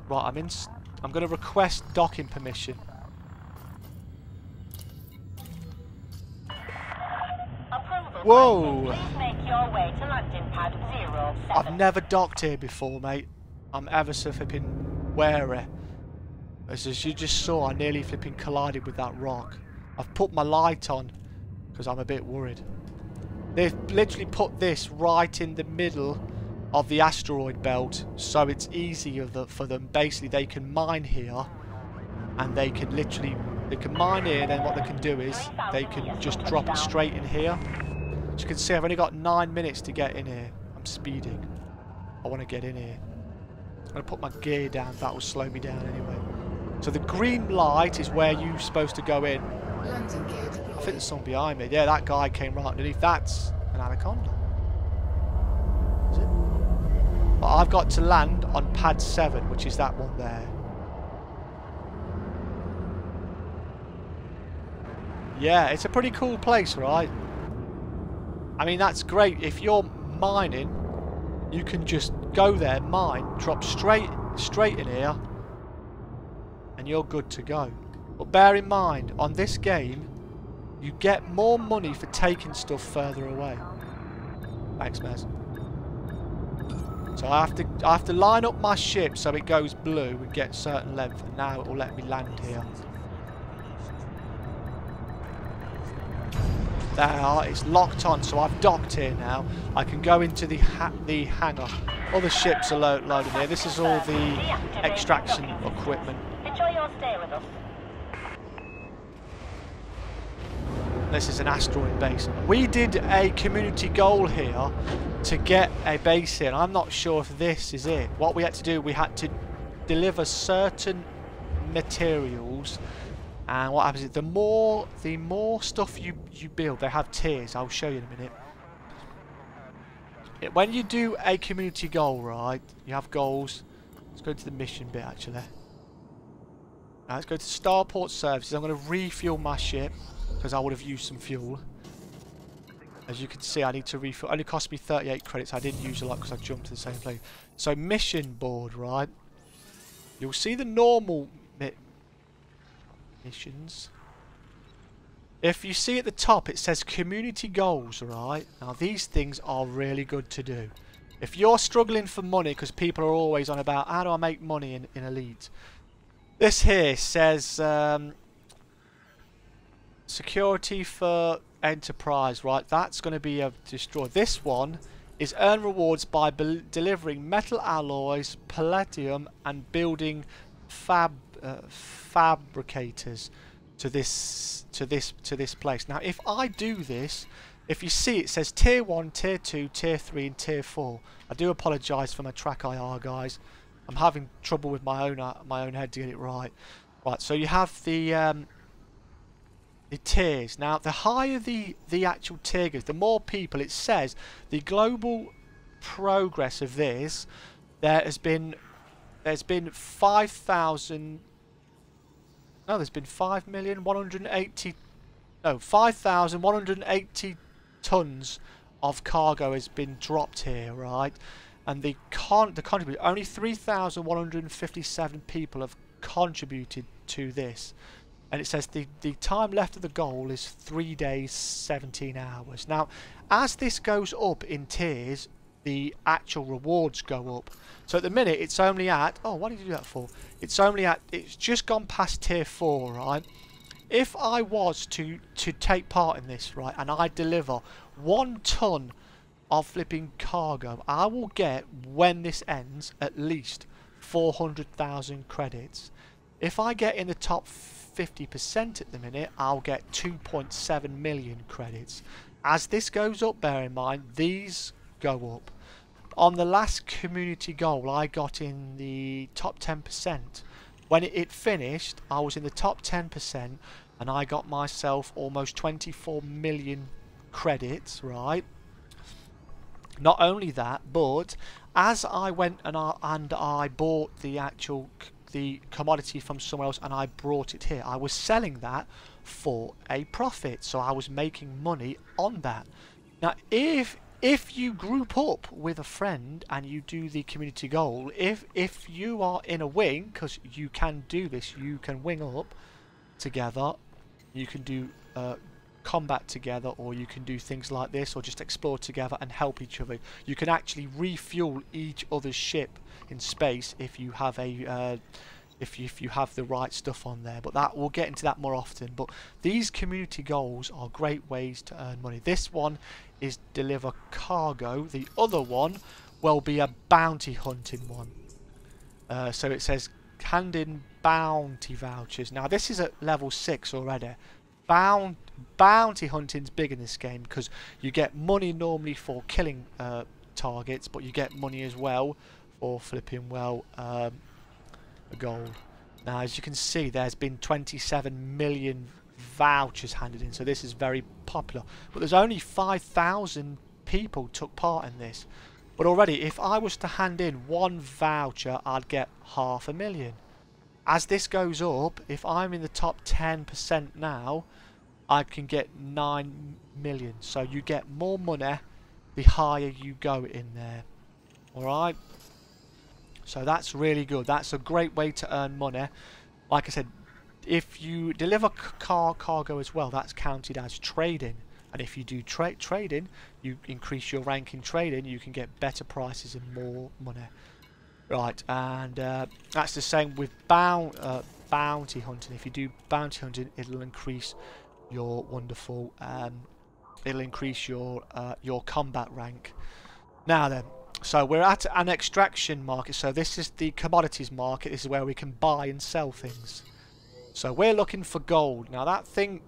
Right, I'm going to request docking permission. Whoa! Please make your way to landing pad 07. I've never docked here before, mate. I'm ever so flipping wary. As you just saw, I nearly flipping collided with that rock. I've put my light on because I'm a bit worried. They've literally put this right in the middle of the asteroid belt, so it's easier for them. Basically, they can mine here, and they can mine here, and then what they can do is they can just drop it straight in here. As you can see, I've only got 9 minutes to get in here. I'm speeding. I want to get in here. I'm going to put my gear down. That will slow me down anyway. So the green light is where you're supposed to go in. I think there's someone behind me. Yeah, that guy came right underneath. That's an anaconda. Is it? But I've got to land on pad 7, which is that one there. Yeah, it's a pretty cool place, right? I mean, that's great. If you're mining, you can just go there, mine, drop straight in here, and you're good to go. But bear in mind, on this game, you get more money for taking stuff further away. Thanks, Mez. So I have to line up my ship so it goes blue and get certain length, and now it will let me land here. There, it's locked on, so I've docked here now. I can go into the hangar. All the ships are loaded here. This is all the extraction equipment. Enjoy your stay with us. This is an asteroid base. We did a community goal here to get a base here. I'm not sure if this is it. What we had to do, we had to deliver certain materials. And what happens is the more stuff you build, they have tiers. I'll show you in a minute. When you do a community goal, right, you have goals. Let's go to the mission bit actually. Now let's go to Starport Services. I'm going to refuel my ship because I would have used some fuel. As you can see, I need to refuel. It only cost me 38 credits. I didn't use a lot because I jumped to the same place. So mission board, right? You'll see the normal missions. If you see at the top it says community goals, right? Now these things are really good to do. If you're struggling for money, because people are always on about how do I make money in Elite, this here says security for enterprise, right? That's going to be destroyed. This one is earn rewards by delivering metal alloys, palladium, and building fabricators to this place. Now if I do this, if you see it says tier 1, tier 2, tier 3 and tier 4. I do apologise for my track IR, guys. I'm having trouble with my own head to get it right. Right, so you have the tiers. Now the higher the actual tier goes, the more people, it says the global progress of this, there's been 5,180 tons of cargo has been dropped here, right? And the contribute only 3,157 people have contributed to this. And it says the time left of the goal is 3 days 17 hours. Now as this goes up in tiers, the actual rewards go up. So at the minute it's only at, oh, what did you do that for? It's just gone past tier 4, right? If I was to take part in this, right, and I deliver 1 ton of flipping cargo, I will get, when this ends, at least 400,000 credits. If I get in the top 50% at the minute, I'll get 2.7 million credits. As this goes up, bear in mind, these go up. On the last community goal, I got in the top 10%. When it finished, I was in the top 10%, and I got myself almost 24 million credits, right? Not only that, but as I went and I bought the commodity from somewhere else and I brought it here, I was selling that for a profit, so I was making money on that. Now if you group up with a friend and you do the community goal, if you are in a wing, because you can do this, you can wing up together, you can do combat together, or you can do things like this, or just explore together and help each other. You can actually refuel each other's ship in space if you have a if you have the right stuff on there, but that we'll get into that more often. But these community goals are great ways to earn money. This one is deliver cargo, the other one will be a bounty hunting one. So it says hand in bounty vouchers. Now this is at level 6 already. Bounty hunting's big in this game because you get money normally for killing targets, but you get money as well for flipping gold. Now as you can see, there's been 27 million vouchers handed in, so this is very popular, but there's only 5,000 people took part in this. But already if I was to hand in one voucher, I'd get 500,000. As this goes up, if I'm in the top 10% now, I can get 9 million. So you get more money the higher you go in there. Alright? So that's really good. That's a great way to earn money. Like I said, if you deliver cargo as well, that's counted as trading. And if you do trading, you increase your rank in trading, you can get better prices and more money. Right, and that's the same with bounty hunting. If you do bounty hunting, it'll increase your wonderful, it'll increase your combat rank. Now then, so we're at an extraction market. So this is the commodities market. This is where we can buy and sell things. So we're looking for gold. Now that thing,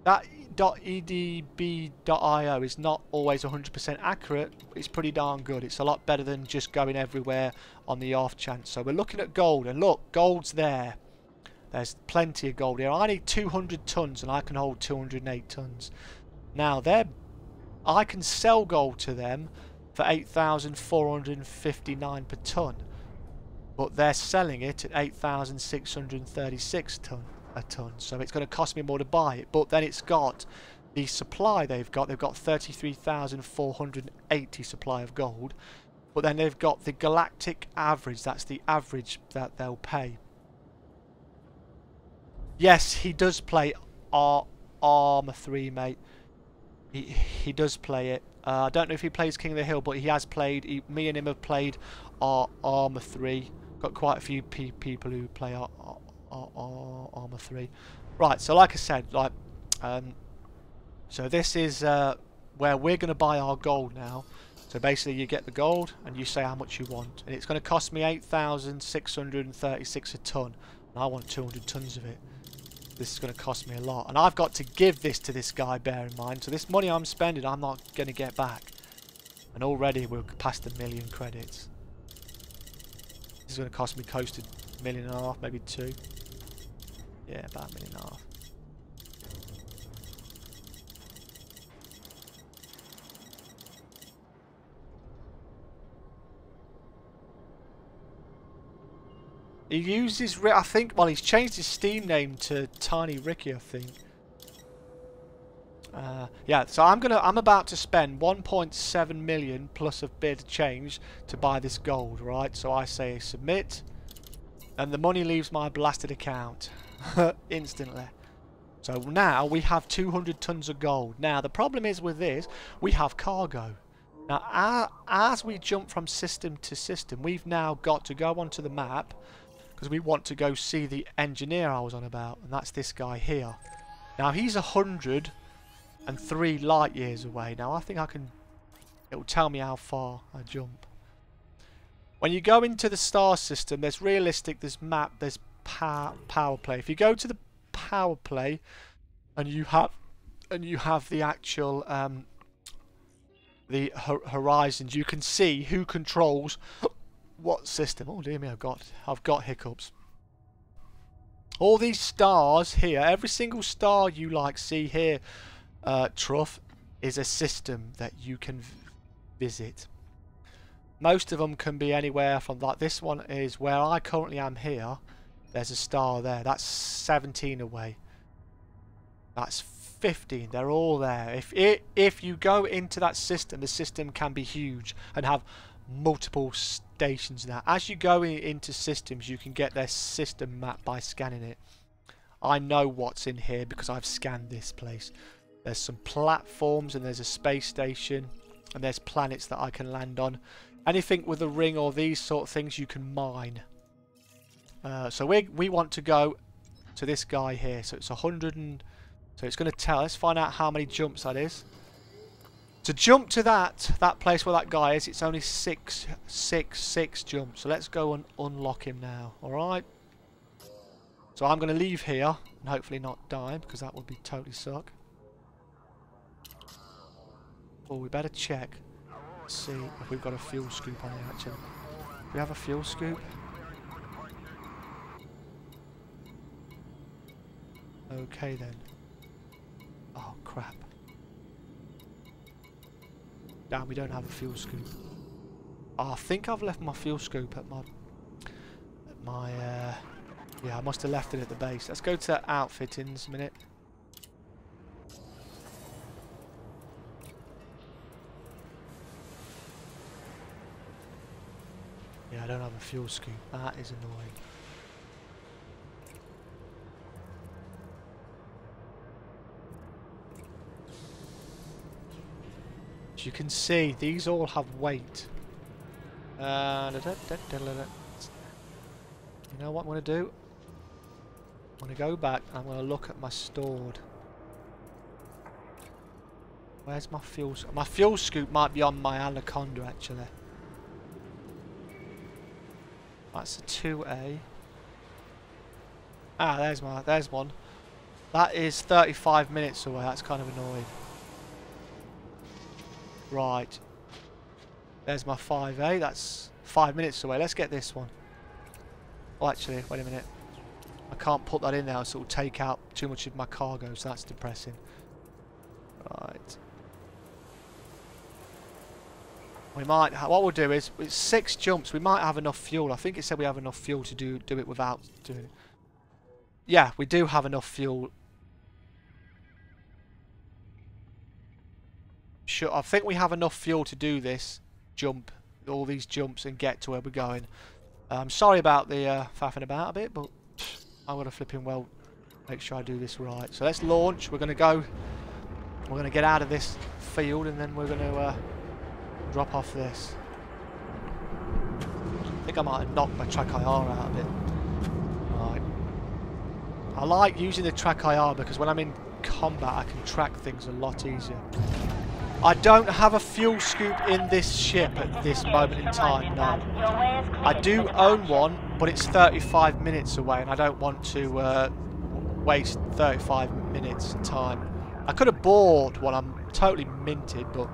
that .edb.io is not always 100% accurate. It's pretty darn good. It's a lot better than just going everywhere on the off chance. So we're looking at gold, and look, gold's there. There's plenty of gold here. I need 200 tons, and I can hold 208 tons. Now I can sell gold to them for 8,459 per ton, but they're selling it at 8,636 a ton, so it's going to cost me more to buy it. But then it's got the supply they've got 33,480 supply of gold, but then they've got the galactic average. That's the average that they'll pay. Yes, he does play Armour 3, mate. He does play it. I don't know if he plays King of the Hill, but he has played. Me and him have played Armour 3. Got quite a few people who play Armour 3. Right, so like I said, so this is where we're going to buy our gold now. So basically you get the gold and you say how much you want, and it's going to cost me 8,636 a ton, and I want 200 tons of it. This is going to cost me a lot, and I've got to give this to this guy, bear in mind. So this money I'm spending, I'm not going to get back, and already we're past 1 million credits. This is going to cost me close to 1.5 million, maybe 2. Yeah, about 1.5 million. He uses, I think, well, he's changed his Steam name to Tiny Ricky, I think. Yeah, so I'm about to spend 1.7 million plus a bit of change to buy this gold, right? So I say submit, and the money leaves my blasted account instantly. So now we have 200 tons of gold. Now the problem is with this, we have cargo. Now as we jump from system to system, we've now got to go onto the map, because we want to go see the engineer I was on about, and that's this guy here. Now he's 103 light years away. Now I think it will tell me how far I jump. When you go into the star system, there's realistic, there's map, there's power play. If you go to the power play and you have the actual the horizons, you can see who controls what system. Oh dear me, I've got hiccups. All these stars here, every single star you see here, Truff, is a system that you can visit. Most of them can be anywhere from, like, this one is where I currently am here. There's a star there. That's 17 away. That's 15. They're all there. If you go into that system, the system can be huge and have multiple stations now. As you go into systems, you can get their system map by scanning it. I know what's in here because I've scanned this place. There's some platforms and there's a space station and there's planets that I can land on. Anything with a ring or these sort of things you can mine. So we want to go to this guy here. So it's 100 and... So it's going to tell. Let's find out how many jumps that is. To jump to that place where that guy is, it's only six jumps. So let's go and unlock him now. Alright. So I'm going to leave here and hopefully not die because that would be totally suck. Oh, we better check. Let's see if we've got a fuel scoop on here actually. Do we have a fuel scoop? Okay then. Oh crap. Damn, we don't have a fuel scoop. Oh, I think I've left my fuel scoop at my yeah, I must have left it at the base. Let's go to outfittings a minute. Yeah, I don't have a fuel scoop. That is annoying. As you can see, these all have weight. You know what I'm going to do? I'm going to go back and I'm going to look at my stored. Where's my fuel scoop? My fuel scoop might be on my Anaconda actually. That's a 2A. Ah, there's one. That is 35 minutes away. That's kind of annoying. Right. There's my 5A. That's 5 minutes away. Let's get this one. Oh, actually, wait a minute. I can't put that in now, so it'll take out too much of my cargo, so that's depressing. Right. We might. What we'll do is, it's 6 jumps. We might have enough fuel. I think it said we have enough fuel to do it without doing it. Yeah, we do have enough fuel. Sure, I think we have enough fuel to do this jump, all these jumps, and get to where we're going. I'm sorry about the faffing about a bit, but I want to flipping well make sure I do this right. So let's launch. We're going to go. We're going to get out of this field, and then we're going to drop off this. I think I might have knocked my track IR out a bit. Right. I like using the track IR because when I'm in combat, I can track things a lot easier. I don't have a fuel scoop in this ship at this moment in time, no. I do own one, but it's 35 minutes away, and I don't want to waste 35 minutes of time. I could have bought one. I'm totally minted, but...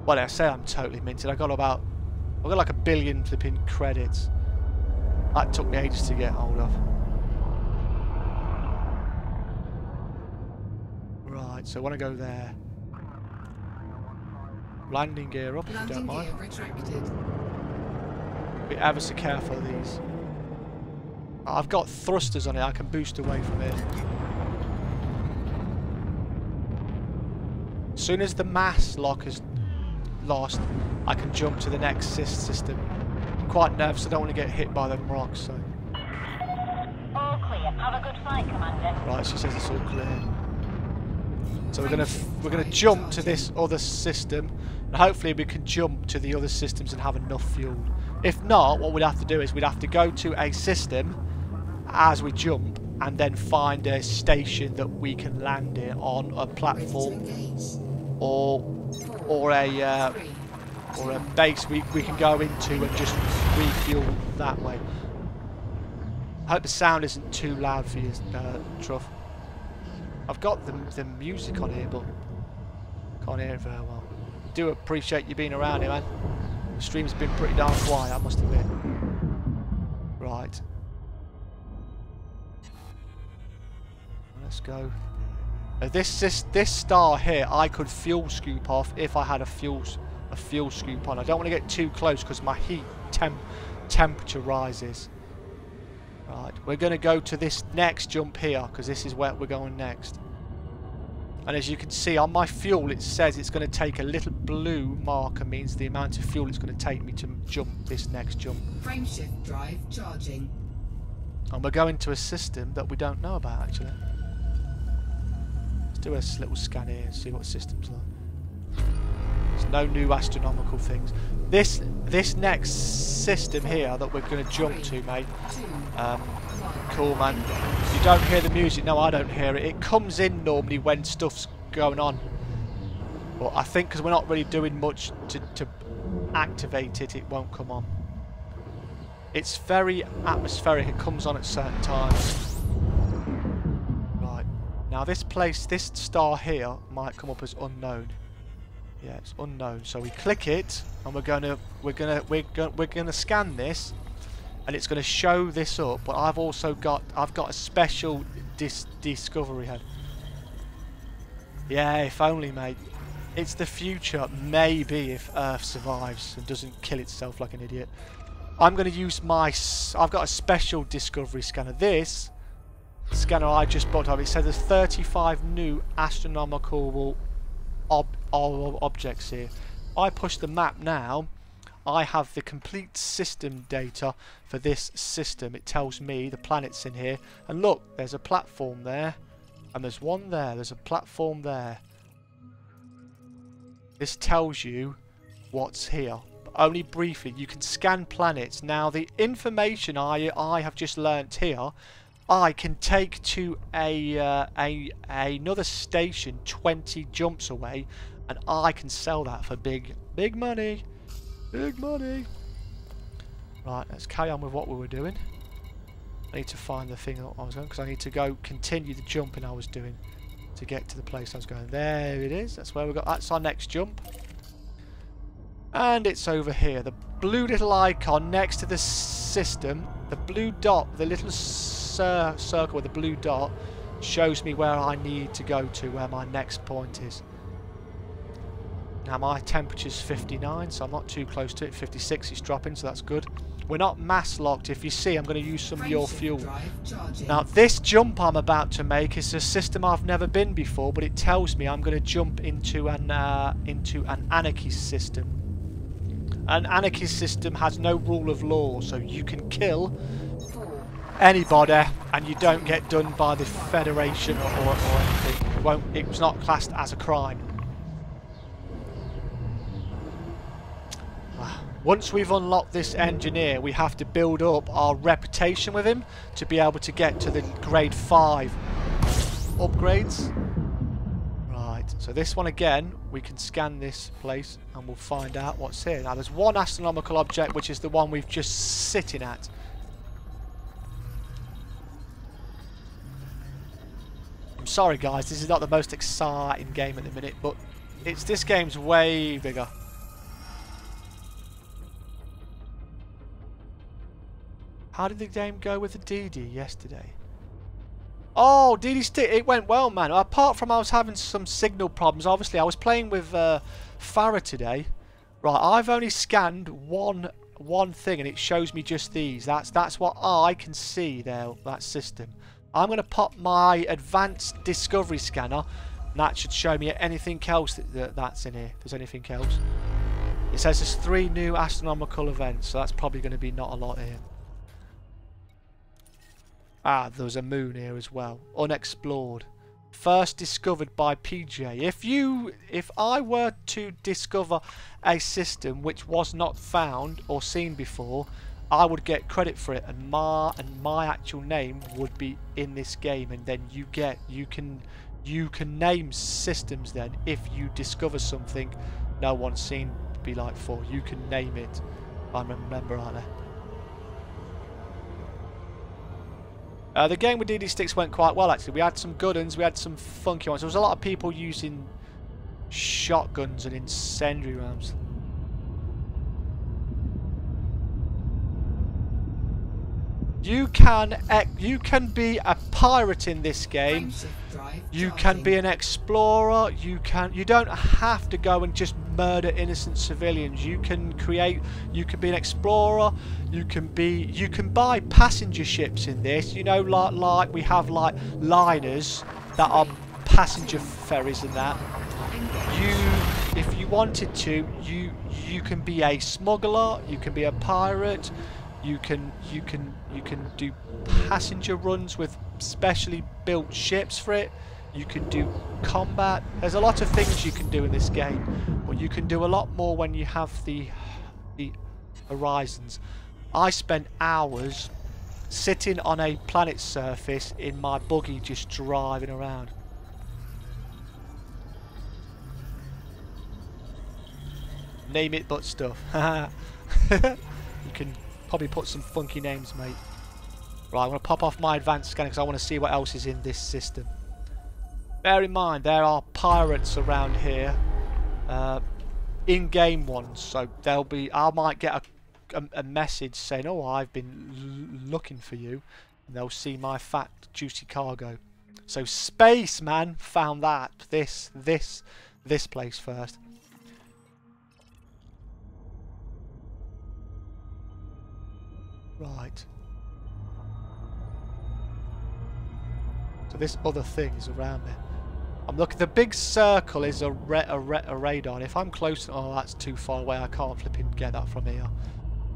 Well, I say I'm totally minted. I've got like 1 billion flipping credits. That took me ages to get hold of. Right, so I want to go there. Landing gear up if you don't mind. Be ever so careful of these. I've got thrusters on it, I can boost away from it. As soon as the mass lock is lost, I can jump to the next system. I'm quite nervous, I don't want to get hit by them rocks, so. All clear. Have a good flight, Commander. Right, she says it's all clear. So we're gonna jump to this other system, and hopefully we can jump to the other systems and have enough fuel. If not, what we'd have to do is we'd have to go to a system as we jump, and then find a station that we can land in on a platform, or a base we can go into and just refuel that way. I hope the sound isn't too loud for you, Truff. I've got the music on here, but can't hear it very well. Do appreciate you being around here, man. The stream's been pretty darn quiet, I must admit. Right. Let's go. This star here, I could fuel scoop off if I had a fuel a fuel scoop on. I don't want to get too close because my heat temperature rises. Right, we're going to go to this next jump here because this is where we're going next. And as you can see on my fuel, it says it's going to take a little blue marker, means the amount of fuel it's going to take me to jump this next jump. Frameshift drive charging. And we're going to a system that we don't know about actually. Let's do a little scan here and see what the system's like. There's no new astronomical things. This next system here that we're going to jump to, mate. Cool, man. You don't hear the music. No, I don't hear it. It comes in normally when stuff's going on. But I think because we're not really doing much to activate it, it won't come on. It's very atmospheric. It comes on at certain times. Right. Now this place, this star here might come up as unknown. Yeah, it's unknown. So we click it, and we're gonna scan this, and it's gonna show this up. But I've got a special discovery head. Yeah, if only, mate. It's the future. Maybe if Earth survives and doesn't kill itself like an idiot. I'm gonna use I've got a special discovery scanner. This scanner I just bought up. It says there's 35 new astronomical objects here. I push the map now. I have the complete system data for this system. It tells me the planets in here. And look, there's a platform there. And there's one there. There's a platform there. This tells you what's here. But only briefly. You can scan planets. Now, the information I have just learnt here, I can take to another station 20 jumps away, and I can sell that for big money. Big money. Right, let's carry on with what we were doing. I need to find the thing I was going, because I need to go continue the jumping I was doing to get to the place I was going. There it is. That's where we got. That's our next jump. And it's over here. The blue little icon next to the system, the blue dot, the little circle with the blue dot, shows me where I need to go to, where my next point is. Now my temperature's 59, so I'm not too close to it. 56 is dropping, so that's good. We're not mass locked. If you see, I'm going to use some of your fuel. Now this jump I'm about to make is a system I've never been before, but it tells me I'm going to jump into an anarchy system. An anarchy system has no rule of law, so you can kill anybody and you don't get done by the Federation or anything. It was not classed as a crime. Once we've unlocked this engineer, we have to build up our reputation with him to be able to get to the grade 5 upgrades. Right, so this one again, we can scan this place and we'll find out what's here. Now there's one astronomical object, which is the one we've just sitting at. I'm sorry guys, this is not the most exciting game at the minute, but this game's way bigger. How did the game go with the DD yesterday? Oh, DD stick, it went well, man. Apart from I was having some signal problems, obviously I was playing with Farah today. Right, I've only scanned one thing and it shows me just these. That's what I can see there, that system. I'm going to pop my advanced discovery scanner and that should show me anything else that's in here. If there's anything else. It says there's 3 new astronomical events, so that's probably going to be not a lot here. Ah, there's a moon here as well. Unexplored. First discovered by PJ. If I were to discover a system which was not found or seen before, I would get credit for it, and my actual name would be in this game, and then you can name systems then if you discover something no one's seen be like before. You can name it. I remember, aren't I? The game with DD sticks went quite well actually. We had some good ones, we had some funky ones. There was a lot of people using shotguns and incendiary rounds. You can be a pirate in this game. Frameshift drive You can charging. be an explorer. You don't have to go and just murder innocent civilians. You can be an explorer. You can buy passenger ships in this. You know, like we have like liners that are passenger ferries and that. If you wanted to, you can be a smuggler. You can be a pirate. You can do passenger runs with specially built ships for it. You can do combat. There's a lot of things you can do in this game, but you can do a lot more when you have the horizons. I spent hours sitting on a planet's surface in my buggy just driving around. Name it but stuff. You can probably put some funky names, mate. Right, I'm going to pop off my advanced scanner because I want to see what else is in this system. Bear in mind, there are pirates around here. In-game ones, so there'll be... I might get a message saying, oh, I've been looking for you. And they'll see my fat, juicy cargo. So Spaceman found that. This place first. Right. So this other thing is around me. I'm looking. The big circle is a radar. And if I'm close, oh, that's too far away. I can't flipping get that from here.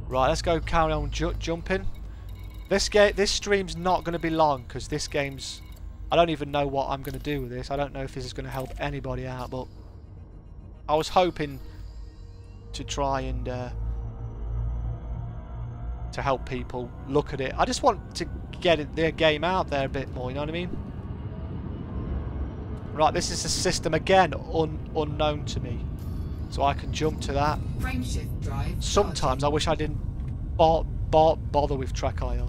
Right, let's go carry on jumping. This stream's not going to be long because this game's. I don't even know what I'm going to do with this. I don't know if this is going to help anybody out, but I was hoping to try and to help people look at it. I just want to get their game out there a bit more. You know what I mean? Right, this is a system again unknown to me, so I can jump to that. Frameshift drive Sometimes I wish I didn't bother with track IR.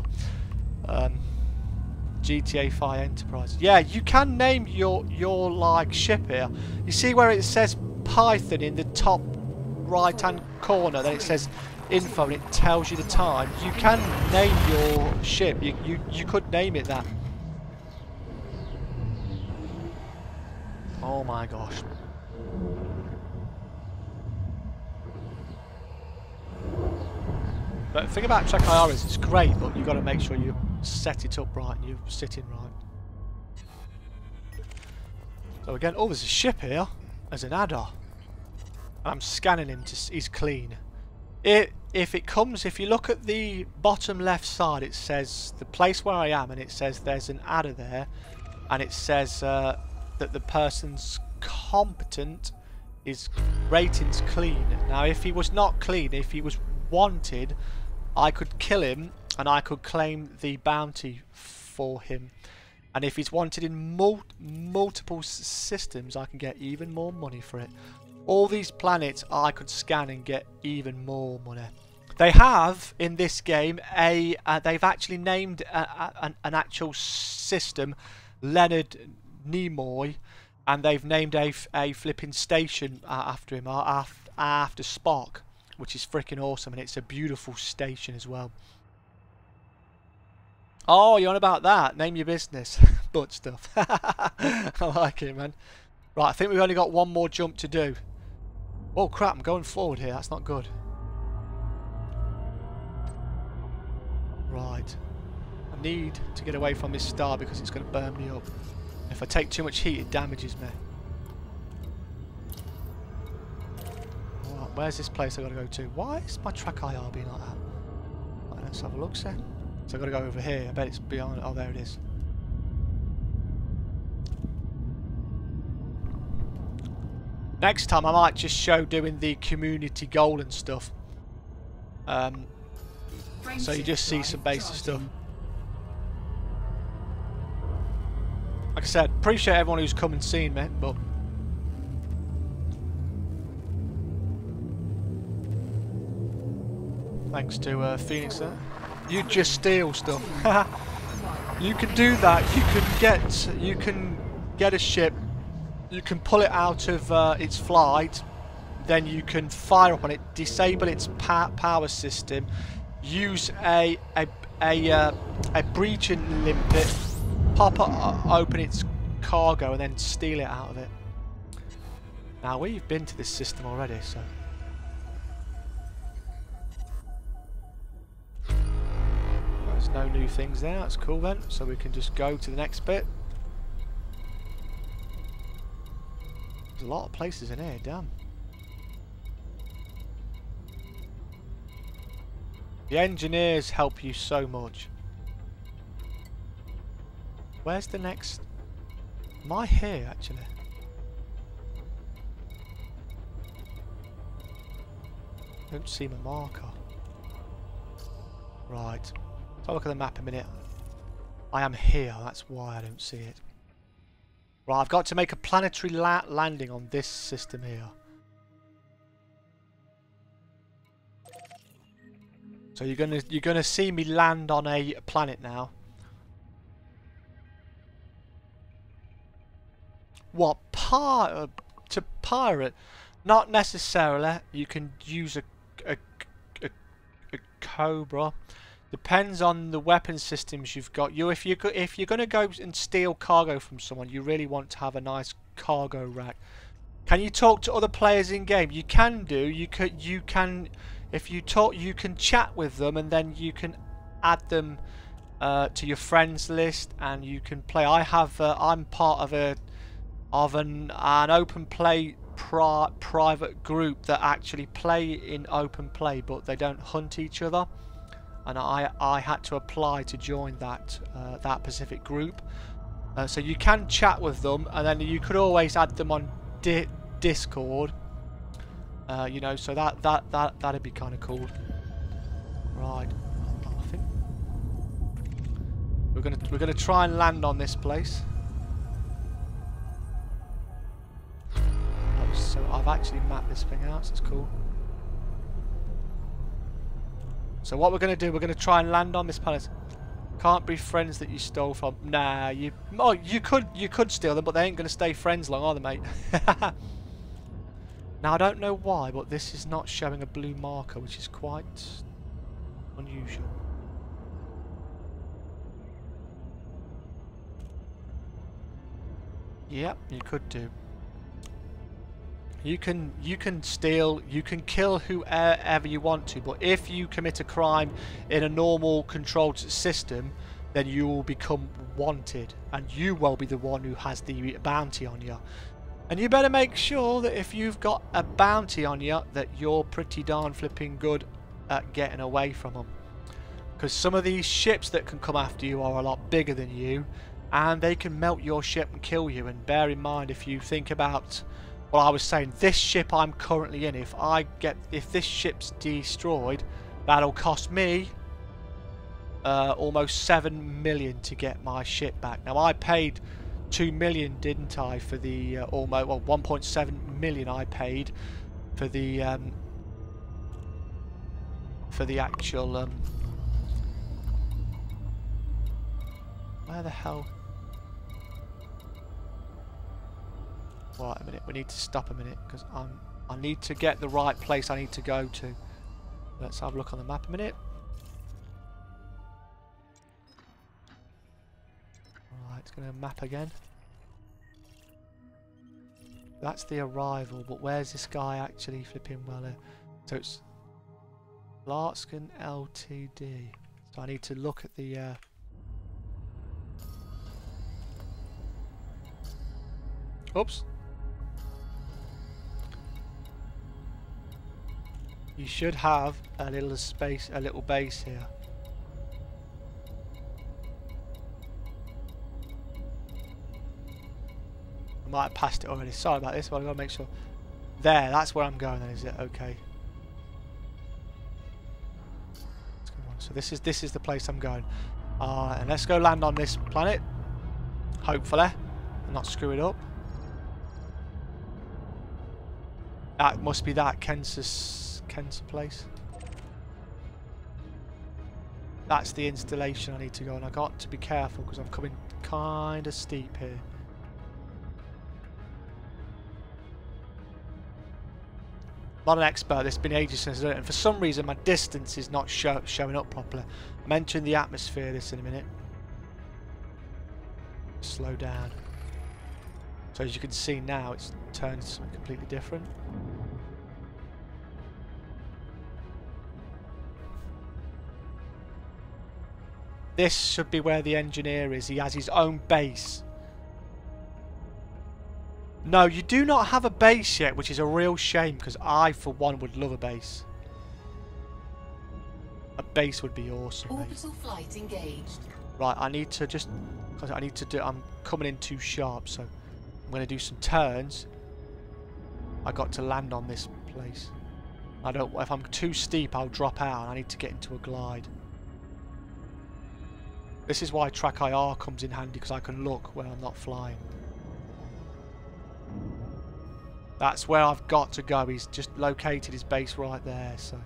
GTA 5 Enterprise. Yeah, you can name your like ship here. You see where it says Python in the top right hand corner, then it says info and it tells you the time. You can name your ship. You could name it that. Oh my gosh. But the thing about track IR is it's great, but you've got to make sure you set it up right and you're sitting right. So again, oh, there's a ship here. There's an adder. I'm scanning him to he's clean. If you look at the bottom left side, it says the place where I am, and it says there's an adder there, and it says that the person's competent, his rating's clean. Now, if he was not clean, if he was wanted, I could kill him and I could claim the bounty for him. And if he's wanted in multiple systems, I can get even more money for it. All these planets I could scan and get even more money. They have in this game they've actually named an actual system, Leonard Nimoy, and they've named a flipping station after him, after Spock, which is freaking awesome, and it's a beautiful station as well. Oh, you're on about that? Name your business. Butt stuff. I like it, man. Right, I think we've only got one more jump to do. Oh crap, I'm going forward here. That's not good. Right. I need to get away from this star because it's going to burn me up. If I take too much heat, it damages me. Right, where's this place I've got to go to? Why is my track IR being like that? Right, let's have a look, sir. So I've got to go over here. I bet it's beyond... Oh, there it is. Next time I might just show doing the community goal and stuff. So you just see some basic stuff. Like I said, appreciate everyone who's come and seen me, but thanks to Phoenix there. You just steal stuff. You can do that. You can get a ship. You can pull it out of its flight. Then you can fire up on it, disable its power system, use a a breach and limpet, pop open its cargo, and then steal it out of it. Now we've been to this system already, so there's no new things there. That's cool then. So we can just go to the next bit. There's a lot of places in here. Damn. The engineers help you so much. Where's the next? Am I here actually? Don't see my marker. Right. Let's have a look at the map a minute. I am here. That's why I don't see it. Right. I've got to make a planetary landing on this system here. So you're gonna see me land on a planet now. What to pirate? Not necessarily. You can use a Cobra. Depends on the weapon systems you've got. If you're gonna go and steal cargo from someone, you really want to have a nice cargo rack. Can you talk to other players in game? You can do. You can. If you talk, you can chat with them, and then you can add them to your friends list, and you can play. I'm part of an open play private group that actually play in open play, but they don't hunt each other. And I had to apply to join that specific group. So you can chat with them, and then you could always add them on Discord. You know, so that'd be kind of cool. Right, I think we're gonna try and land on this place. Oh, so I've actually mapped this thing out, so it's cool. So what we're gonna do, we're gonna try and land on this planet. Can't be friends that you stole from. Nah, you could steal them, but they ain't gonna stay friends long, are they, mate? Now I don't know why, but this is not showing a blue marker, which is quite unusual. Yep, you could do. You can steal, you can kill whoever you want to, but if you commit a crime in a normal controlled system, then you will become wanted, and you will be the one who has the bounty on you. And you better make sure that if you've got a bounty on you, that you're pretty darn flipping good at getting away from them. Because some of these ships that can come after you are a lot bigger than you, and they can melt your ship and kill you. And bear in mind, if you think about, well, I was saying, this ship I'm currently in, if this ship's destroyed, that'll cost me almost 7 million to get my ship back. Now I paid 2 million, didn't I, for the almost, well, 1.7 million I paid for the actual where the hell? Right, a minute, we need to stop a minute, because I need to get the right place I need to go to. Let's have a look on the map a minute. Right, it's going to map again. That's the arrival, but where's this guy actually flipping well? So it's Larkskin Ltd. So I need to look at the oops. You should have a little space, a little base here. I might have passed it already. Sorry about this, but I've got to make sure. There, that's where I'm going then, is it? Okay. Let's go on. So this is the place I'm going. And let's go land on this planet. Hopefully. And not screw it up. That must be that Ken's place. That's the installation I need to go, and I got to be careful because I'm coming kind of steep here. not an expert. It's been ages since I've done it, and for some reason my distance is not showing up properly. I'm entering the atmosphere this in a minute. Slow down. So as you can see now, it's turned something completely different. This should be where the engineer is. He has his own base. No, you do not have a base yet, which is a real shame, because I, for one, would love a base. A base would be awesome. Orbital flight engaged. Right, I need to just... I need to do... I'm coming in too sharp, so I'm going to do some turns. I got to land on this place. I don't... If I'm too steep, I'll drop out, and I need to get into a glide. This is why track IR comes in handy, because I can look where I'm not flying. That's where I've got to go. He's just located his base right there, so...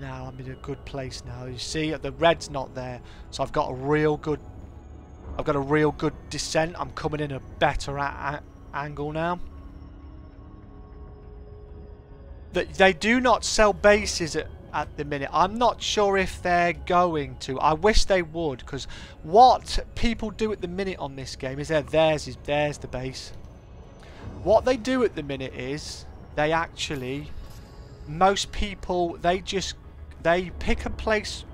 Now I'm in a good place now. You see, the red's not there, so I've got a real good... I've got a real good descent. I'm coming in a better angle now. They do not sell bases at the minute. I'm not sure if they're going to. I wish they would, because what people do at the minute on this game is there's the base. What they do at the minute is they actually, most people, they pick a place.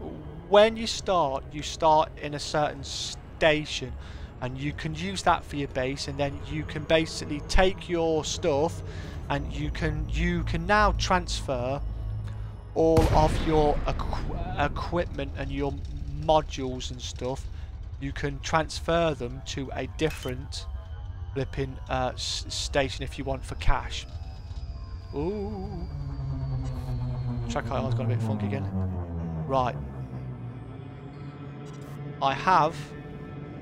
When you start in a certain station, and you can use that for your base, and then you can basically take your stuff and you can now transfer all of your equipment and your modules and stuff. You can transfer them to a different flipping station if you want, for cash. Ooh, track IR's got a bit funky again. Right, I have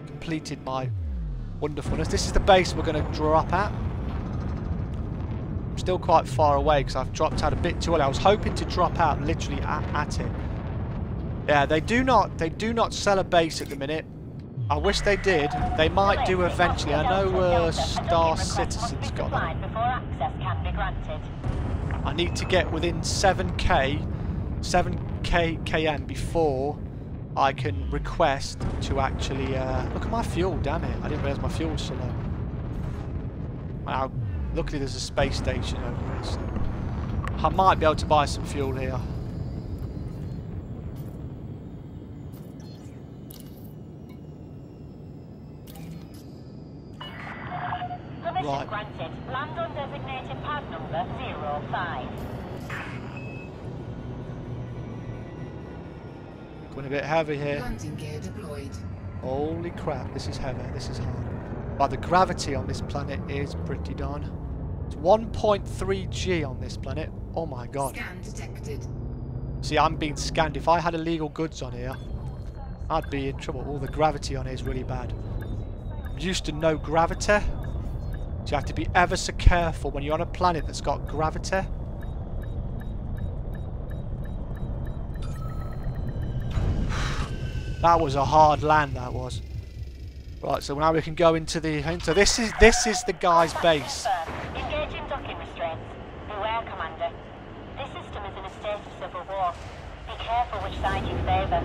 completed my wonderfulness. This is the base we're going to drop at. I'm still quite far away because I've dropped out a bit too early. I was hoping to drop out literally at it. Yeah, they do not sell a base at the minute. I wish they did. They might do eventually. I know Star Citizen's got them. I need to get within 7k km before I can request to actually look at my fuel. Damn it! I didn't realise my fuel was so low. Wow. Luckily, there's a space station over here, so I might be able to buy some fuel here. Right. Granted. Land on designated pad number 05. Going a bit heavy here. Landing gear deployed. Holy crap, this is heavy, this is hard. But the gravity on this planet is pretty darn. It's 1.3 G on this planet. Oh my god. Scan detected. See, I'm being scanned. If I had illegal goods on here, I'd be in trouble. All the gravity on here is really bad. I'm used to no gravity. So you have to be ever so careful when you're on a planet that's got gravity. That was a hard land, that was. Right, so now we can go into the... So this is the guy's base. Engaging docking restraints. Beware, Commander. This system is in a state of civil war. Be careful which side you favour.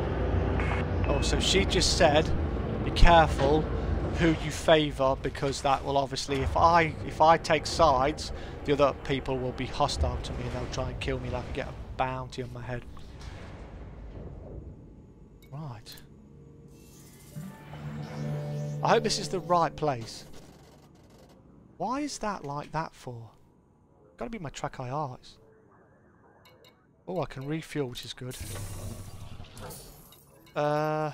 Oh, so she just said, be careful who you favour, because that will obviously, if I take sides, the other people will be hostile to me and they'll try and kill me and I can get a bounty on my head. Right. I hope this is the right place. Why is that like that for? Gotta be my track IRs. Oh, I can refuel, which is good. Yeah,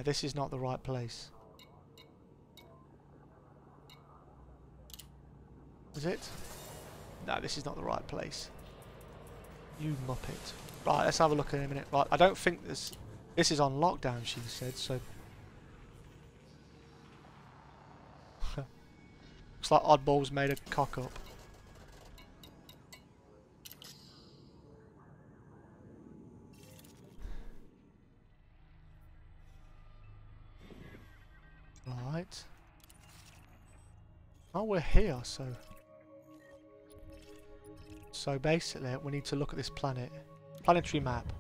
this is not the right place. Is it? No, this is not the right place. You muppet. Right, let's have a look in a minute. Right, I don't think this is on lockdown, she said, so... Looks like Oddball's made a cock up. Right. Oh, we're here, so... So basically, we need to look at this planet. Planetary map.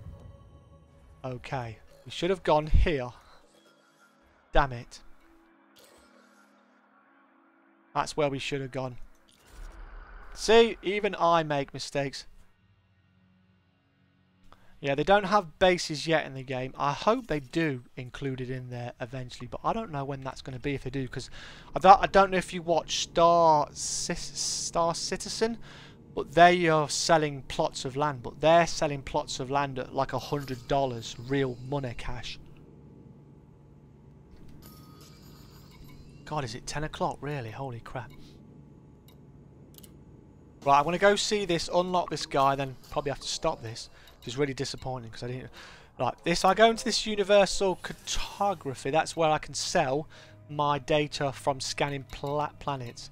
Okay. We should have gone here. Damn it. That's where we should have gone. See, even I make mistakes. Yeah, they don't have bases yet in the game. I hope they do include it in there eventually, but I don't know when that's going to be if they do, because I don't know if you watch Star Citizen, but they are selling plots of land, but they're selling plots of land at like $100 real money cash. God, is it 10 o'clock really? Holy crap. Right, I'm going to go see this, unlock this guy, then probably have to stop this. Which is really disappointing because I didn't... Right, I go into this universal cartography. That's where I can sell my data from scanning planets.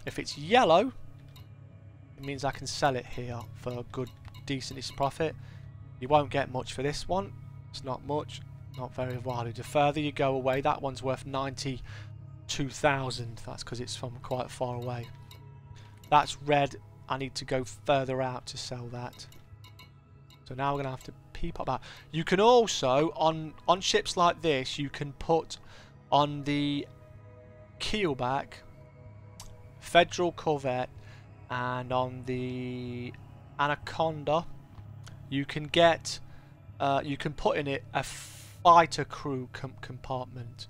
If it's yellow, it means I can sell it here for a good, decent profit. You won't get much for this one. It's not much. Not very valuable. The further you go away, that one's worth 92,000. That's because it's from quite far away. That's red. I need to go further out to sell that. So now we're going to have to peep up that. You can also, on ships like this, you can put on the keelback, Federal Corvette, and on the Anaconda, you can get, you can put in it a fighter crew compartment.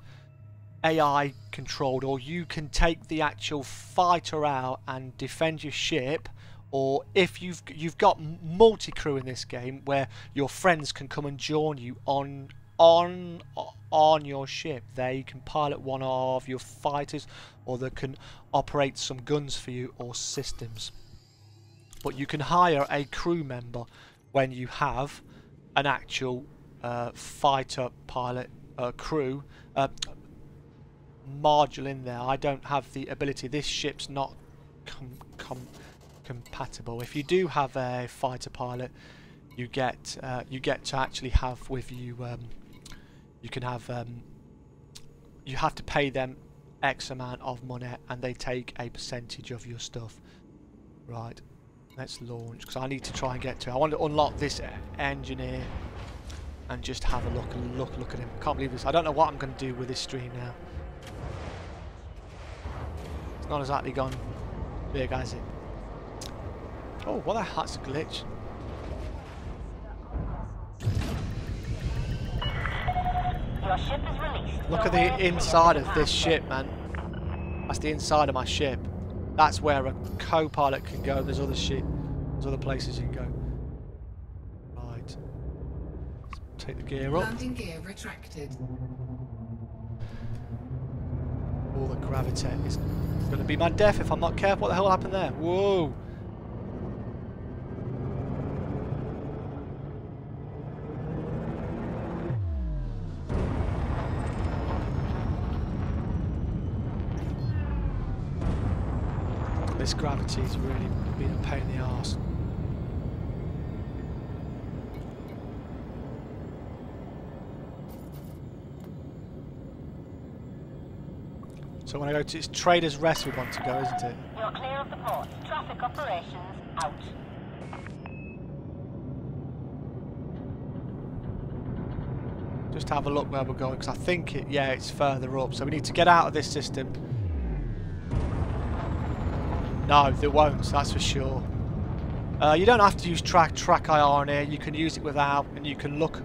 AI controlled, or you can take the actual fighter out and defend your ship, or if you've got multi-crew in this game where your friends can come and join you on your ship. They can pilot one of your fighters, or they can operate some guns for you or systems. But you can hire a crew member when you have an actual fighter pilot crew module in there. I don't have the ability. This ship's not compatible. If you do have a fighter pilot, you get to actually have with you. You can have. You have to pay them X amount of money, and they take a percentage of your stuff. Right. Let's launch, because I need to try and get to it. I want to unlock this engineer and just have a look at him. Can't believe this. I don't know what I'm going to do with this stream now. It's not exactly gone big, has it? Oh, what the heck? That's a glitch. Your ship is released. Look at the inside of this ship, man. That's the inside of my ship. That's where a co-pilot can go. There's other shit. There's other places you can go. Right. Let's take the gear up. Landing gear retracted. Oh, the gravity is going to be my death if I'm not careful. What the hell happened there? Whoa. This gravity has really been a pain in the arse. So when I go to, it's Trader's Rest we want to go, isn't it? You're clear of the port. Traffic operations out. Just have a look where we're going, because I think it's further up. So we need to get out of this system. No, there won't, that's for sure. You don't have to use track IR on here. You can use it without, and you can look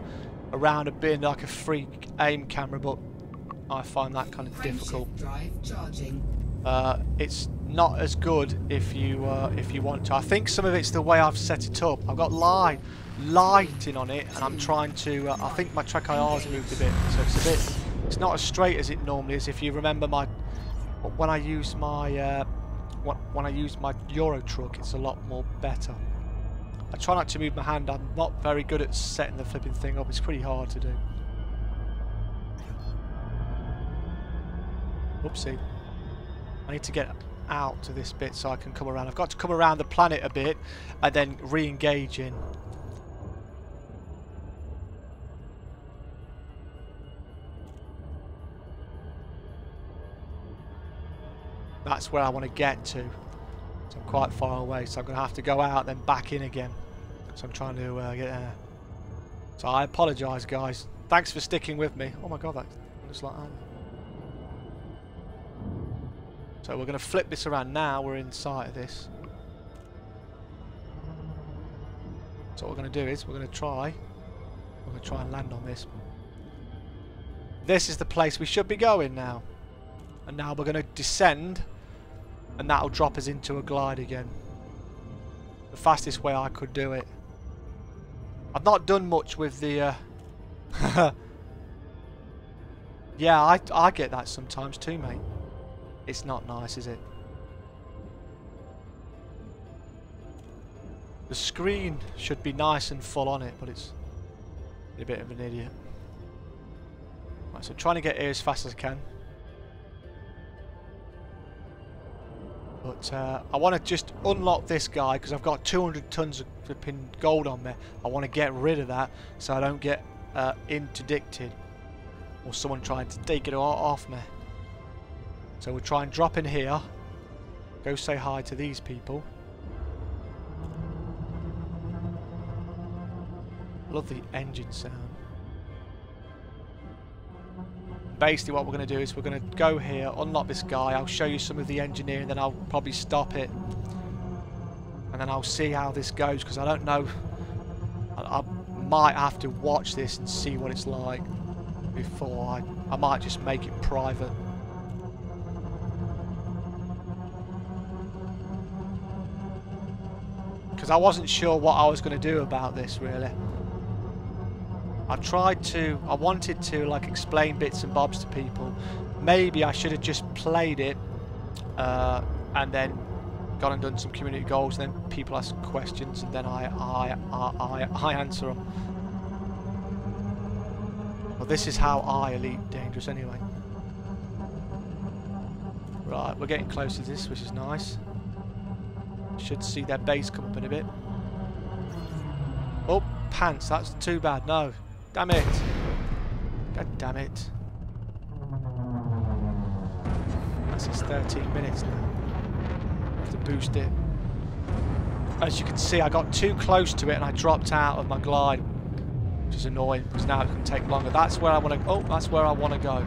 around a bit like a freak aim camera, but I find that kind of difficult. Drive charging. It's not as good if you want to. I think some of it's the way I've set it up. I've got lighting on it, and I'm trying to. I think my track IR's moved a bit, so it's not as straight as it normally is. If you remember when I use my Euro truck, it's a lot more better. I try not to move my hand. I'm not very good at setting the flipping thing up. It's pretty hard to do. Oopsie. I need to get out to this bit so I can come around. I've got to come around the planet a bit and then re-engage in. That's where I want to get to. So I'm quite far away, so I'm going to have to go out then back in again. So I'm trying to get there. So I apologise, guys. Thanks for sticking with me. Oh my god, that looks like that. So we're going to flip this around now. We're inside of this. So what we're going to do is we're going to try and land on this. This is the place we should be going now. And now we're going to descend, and that'll drop us into a glide again. The fastest way I could do it. I've not done much with the yeah, I get that sometimes too, mate. It's not nice, is it? The screen should be nice and full on it, but it's a bit of an idiot. Right, so trying to get here as fast as I can. But I want to just unlock this guy because I've got 200 tons of flipping gold on me. I want to get rid of that so I don't get interdicted or someone trying to take it off me. So we'll try and drop in here. Go say hi to these people. Love the engine sound. Basically what we're going to do is we're going to go here, unlock this guy, I'll show you some of the engineering, then I'll probably stop it. And then I'll see how this goes, because I don't know. I might have to watch this and see what it's like before I might just make it private. Because I wasn't sure what I was going to do about this, really. I wanted to like explain bits and bobs to people. Maybe I should have just played it and then gone and done some community goals, and then people ask questions and then I answer them. Well, this is how I Elite Dangerous anyway. Right, we're getting close to this, which is nice. Should see their base come up in a bit. Oh, pants, that's too bad. No. Damn it. God damn it. That's 13 minutes now. I have to boost it. As you can see, I got too close to it and I dropped out of my glide, which is annoying because now it can take longer. That's where I want to. Oh, that's where I want to go.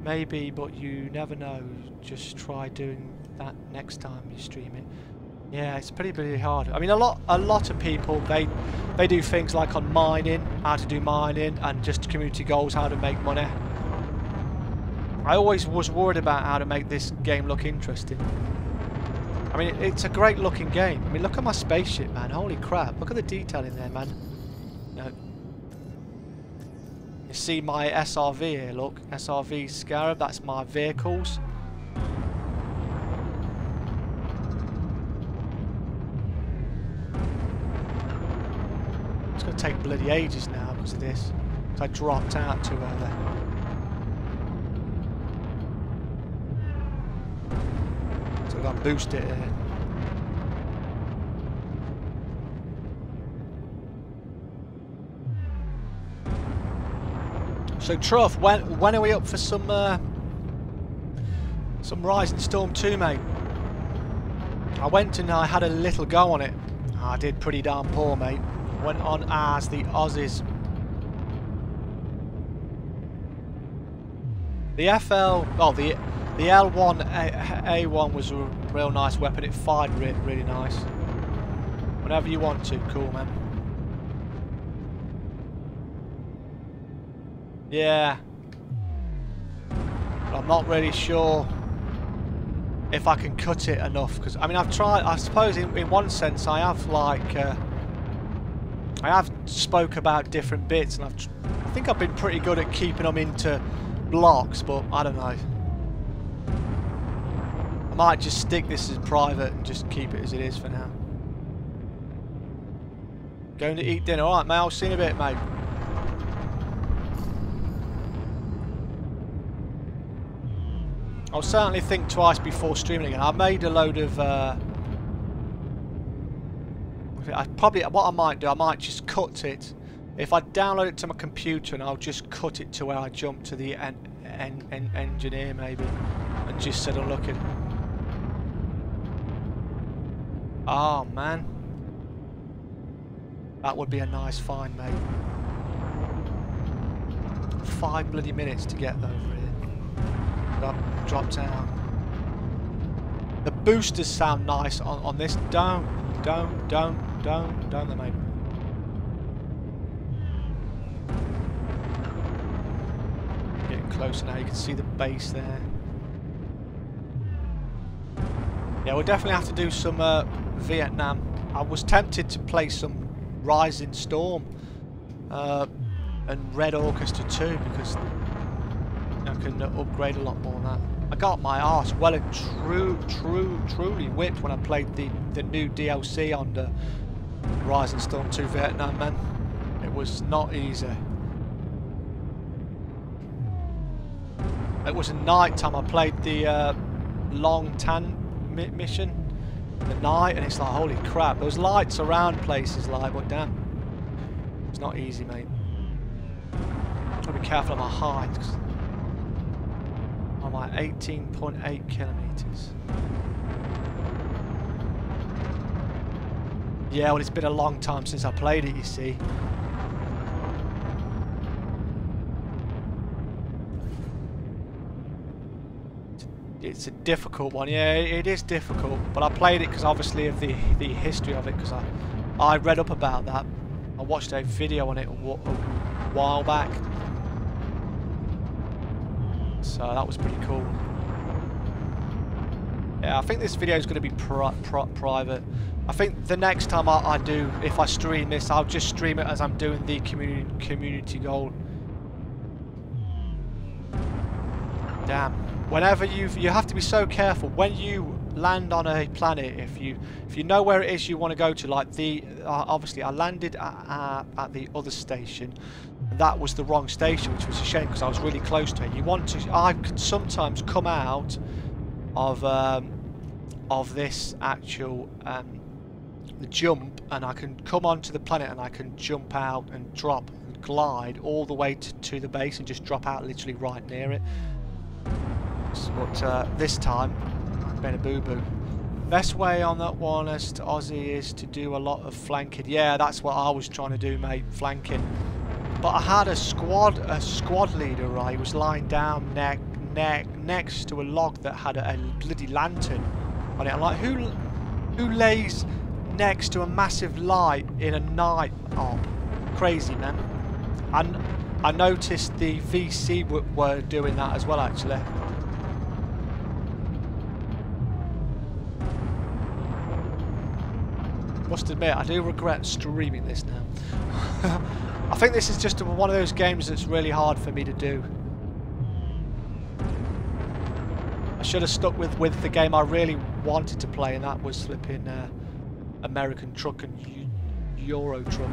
Maybe, but you never know. Just try doing that next time you stream it. Yeah, it's pretty hard. I mean, a lot of people they do things like on mining, how to do mining, and just community goals, how to make money. I always was worried about how to make this game look interesting. I mean, it's a great looking game. I mean, look at my spaceship, man. Holy crap! Look at the detail in there, man. No. You see my SRV here, look. SRV Scarab, that's my vehicles. It's going to take bloody ages now because of this. So I dropped out too early. So I've got to boost it here. So Truff, when are we up for some Rising Storm 2, mate? I went and I had a little go on it. I did pretty darn poor, mate. Went on as the Aussies. The FL, oh the L1A1 was a real nice weapon. It fired really nice. Whenever you want to, cool, man. Yeah, but I'm not really sure if I can cut it enough, because I mean I've tried. I suppose in one sense I have like I have spoke about different bits, and I think I've been pretty good at keeping them into blocks, but I don't know. I might just stick this as private and just keep it as it is for now. Going to eat dinner. Alright, mate, I'll see you in a bit, mate. I'll certainly think twice before streaming again. I made a load of what I might do, I might just cut it If I download it to my computer and I'll just cut it to where I jump to the engineer maybe, and just sit and look at. Oh man, that would be a nice find, mate. 5 bloody minutes to get over here. Dropped out. The boosters sound nice on this. Don't they, mate? Getting closer now. You can see the base there. Yeah, we'll definitely have to do some Vietnam. I was tempted to play some Rising Storm and Red Orchestra 2 because I can upgrade a lot more than that. I got my arse well and truly whipped when I played the new DLC on the Rising Storm 2 Vietnam, man. It was not easy. It was a night time. I played the Long Tan mission at night, and it's like, holy crap, there was lights around places like, but damn, it's not easy, mate. Gotta be careful of my height. I'm at 18.8 kilometers. Yeah, well, it's been a long time since I played it, you see. It's a difficult one. Yeah, it is difficult, but I played it because obviously of the history of it, because I read up about that. I watched a video on it a while back, so that was pretty cool. Yeah, I think this video is going to be private. I think the next time I do, if I stream this, I'll just stream it as I'm doing the community goal. Damn. Whenever you have to be so careful when you land on a planet. If you know where it is you want to go to, like the obviously I landed at the other station. That was the wrong station, which was a shame because I was really close to it. You want to? I could sometimes come out of this actual the jump, and I can come onto the planet and I can jump out and drop and glide all the way to the base and just drop out literally right near it. But this time, I've been a boo-boo. Best way on that one as to Aussie is to do a lot of flanking. Yeah, that's what I was trying to do, mate, flanking. But I had a squad leader, right? He was lying down next to a log that had a bloody lantern on it. I'm like, who lays next to a massive light in a night op? Crazy, man. And I noticed the VC were doing that as well, actually. Must admit, I do regret streaming this now. I think this is just one of those games that's really hard for me to do. I should have stuck with the game I really wanted to play, and that was flipping American Truck and Euro Truck.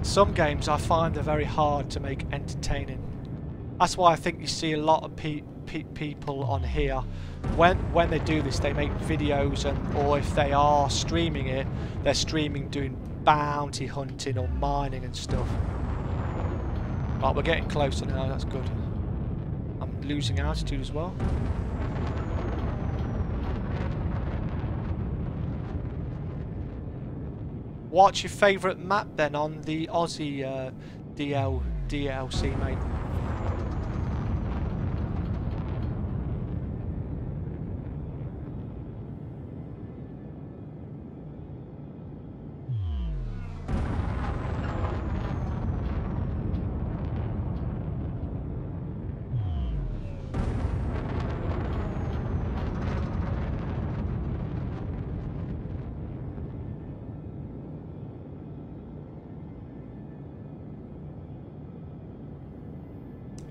Some games I find are very hard to make entertaining. That's why I think you see a lot of people on here. When they do this, they make videos, or if they are streaming it, they're streaming doing bounty hunting or mining and stuff. Right, we're getting closer now, that's good. I'm losing altitude as well. What's your favourite map then on the Aussie DLC, mate?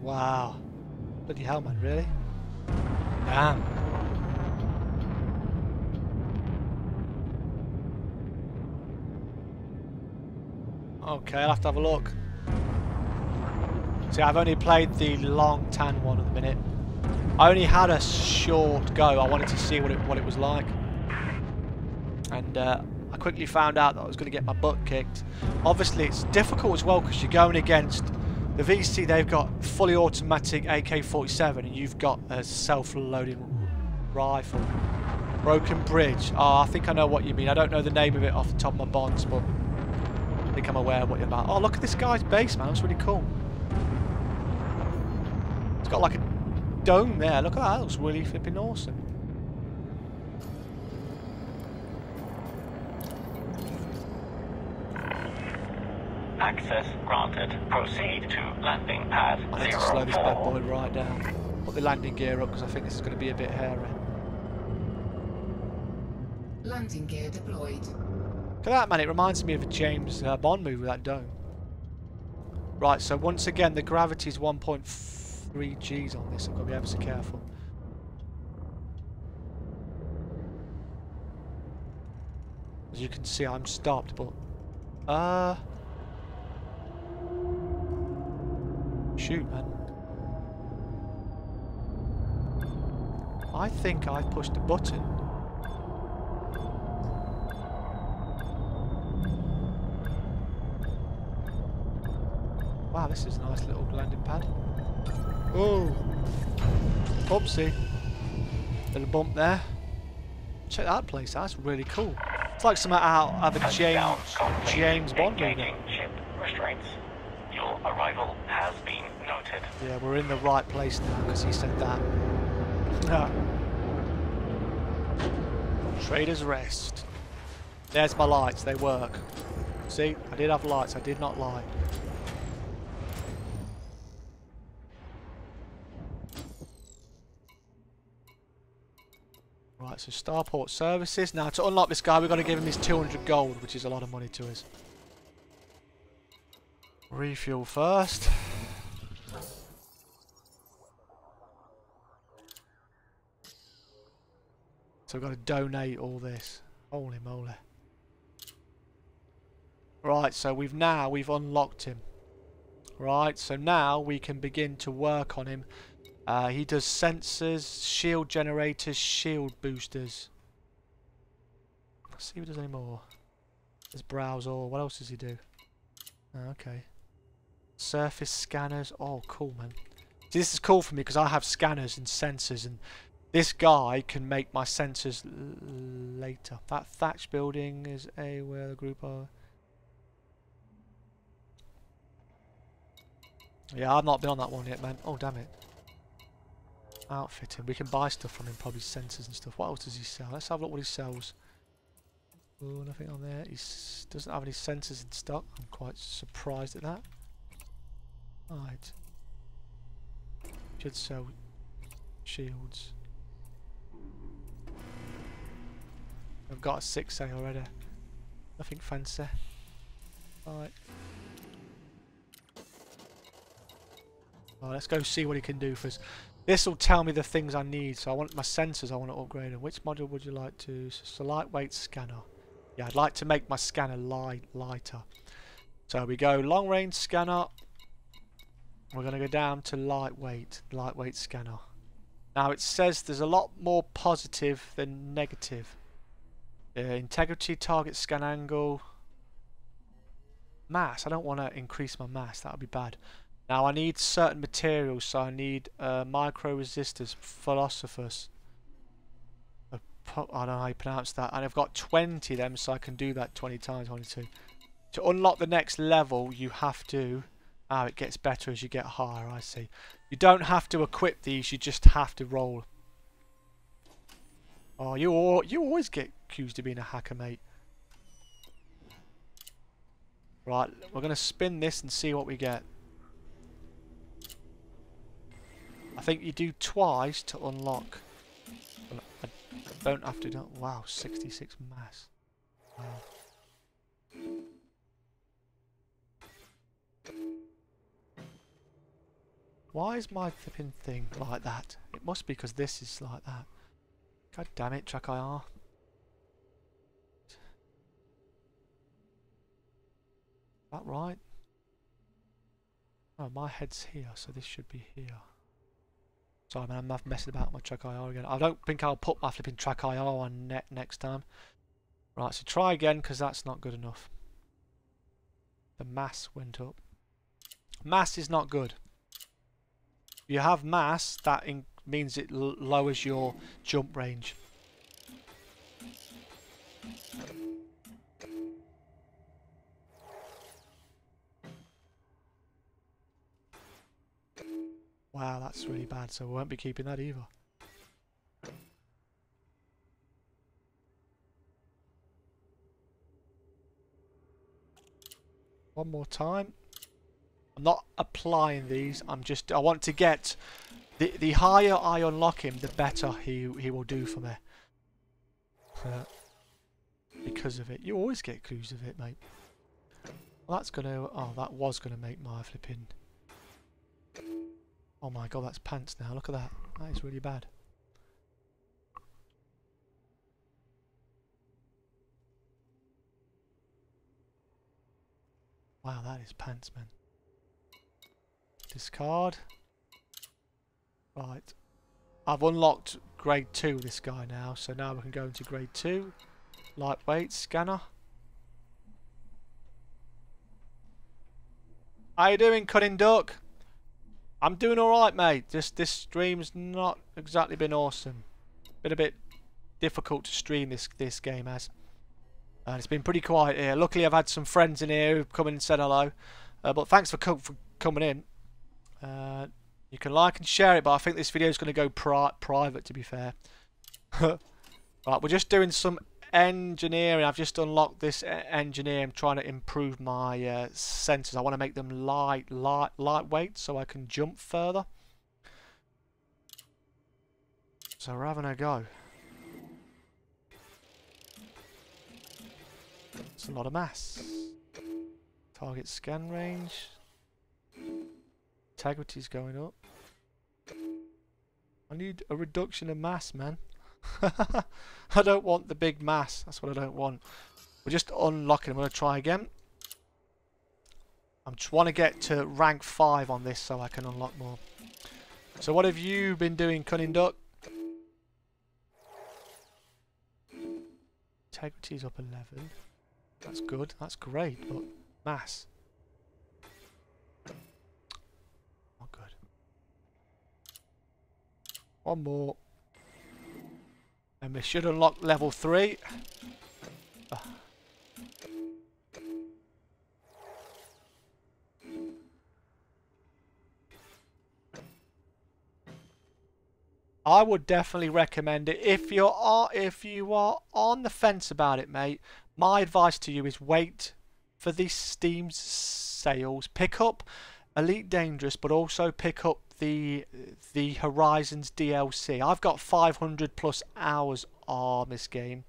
Wow. Bloody hell, man, really? Damn. Okay, I'll have to have a look. See, I've only played the Long Tan one at the minute. I only had a short go. I wanted to see what it was like. And I quickly found out that I was going to get my butt kicked. Obviously, it's difficult as well because you're going against the VC. They've got fully automatic AK-47, and you've got a self-loading rifle. Broken bridge. Oh, I think I know what you mean. I don't know the name of it off the top of my bonds, but I think I'm aware of what you're about. Oh, look at this guy's base, man. That's really cool. It's got like a dome there. Look at that. That looks really flipping awesome. Access granted. Proceed to landing pad I need to 04. slow this bad boy right down. Put the landing gear up because I think this is going to be a bit hairy. Landing gear deployed. Look at that, man. It reminds me of a James Bond movie with that dome. Right, so once again, the gravity is 1.3 Gs on this. I've got to be ever so careful. As you can see, I'm stopped, but... shoot, man. I think I pushed a button. Wow, this is a nice little landing pad. Oh, oopsie. Little bump there. Check that place, that's really cool. It's like something out of a James Bond movie. Ship restraints. Your arrival has been noted. Yeah, we're in the right place now because he said that. Trader's Rest. There's my lights, they work. See, I did have lights, I did not lie. Right, so Starport Services. Now, to unlock this guy, we've got to give him his 200 gold, which is a lot of money to us. Refuel first. So we've got to donate all this. Holy moly. Right, so we've unlocked him. Right, so now we can begin to work on him. He does sensors, shield generators, shield boosters. Let's see if he does any more. There's browse all. What else does he do? Oh, okay. Surface scanners. Oh, cool, man. See, this is cool for me because I have scanners and sensors, and this guy can make my sensors later. That thatch building is where the group are. Yeah, I've not been on that one yet, man. Oh, damn it. Outfitting. We can buy stuff from him, probably sensors and stuff. What else does he sell? Let's have a look what he sells. Oh, nothing on there. He doesn't have any sensors in stock. I'm quite surprised at that. Right. Should sell shields. I've got a 6A already. Nothing fancy. Right. Let's go see what he can do for us. This will tell me the things I need. So I want my sensors, I want to upgrade them. Which module would you like to? So lightweight scanner. Yeah, I'd like to make my scanner lighter. So we go long range scanner. We're going to go down to lightweight scanner. Now it says there's a lot more positive than negative. Integrity, target scan angle. Mass, I don't want to increase my mass, that would be bad. Now I need certain materials, so I need micro resistors, philosophers. I don't know how you pronounce that. And I've got 20 of them, so I can do that 20 times, 22. To unlock the next level, you have to... Oh, it gets better as you get higher, I see. You don't have to equip these, you just have to roll. Oh, you always get accused of being a hacker, mate. Right, we're going to spin this and see what we get. I think you do twice to unlock. I don't have to do... Wow, 66 mass. Wow. Why is my flipping thing like that? It must be because this is like that. God damn it, track IR. Is that right? Oh, my head's here, so this should be here. Sorry, man, I'm messing about with my track IR again. I don't think I'll put my flipping track IR on next time. Right, so try again because that's not good enough. The mass went up. Mass is not good. If you have mass, that means it lowers your jump range. Wow, that's really bad, so we won't be keeping that either. One more time. I'm not applying these, I want to get the higher I unlock him, the better he will do for me. Because of it. You always get clues of it, mate. Well, that's gonna that was gonna make my flipping. Oh my god, that's pants now. Look at that. That is really bad. Wow, that is pants, man. Discard. Right. I've unlocked grade 2 this guy now, so now we can go into grade 2. Lightweight scanner. How you doing, Cunning Duck? I'm doing alright, mate. This stream's not exactly been awesome. Been a bit difficult to stream this game as. And it's been pretty quiet here. Luckily I've had some friends in here who've come in and said hello. But thanks for coming in. You can like and share it, but I think this video is going to go private, to be fair. Right, we're just doing some engineering. I've just unlocked this engineer. I'm trying to improve my sensors. I want to make them lightweight so I can jump further. So we're having a go. It's a lot of mass. Target scan range. Integrity's going up. I need a reduction of mass, man. I don't want the big mass. That's what I don't want. We're just unlocking. I'm going to try again. I just want to get to rank 5 on this so I can unlock more. So what have you been doing, Cunning Duck? Integrity's up 11. That's good. That's great. But mass. Not good. One more. And we should unlock level 3. I would definitely recommend it. If you are on the fence about it, mate, my advice to you is wait for the Steam sales. Pick up Elite Dangerous, but also pick up the Horizons DLC. I've got 500 plus hours on this game.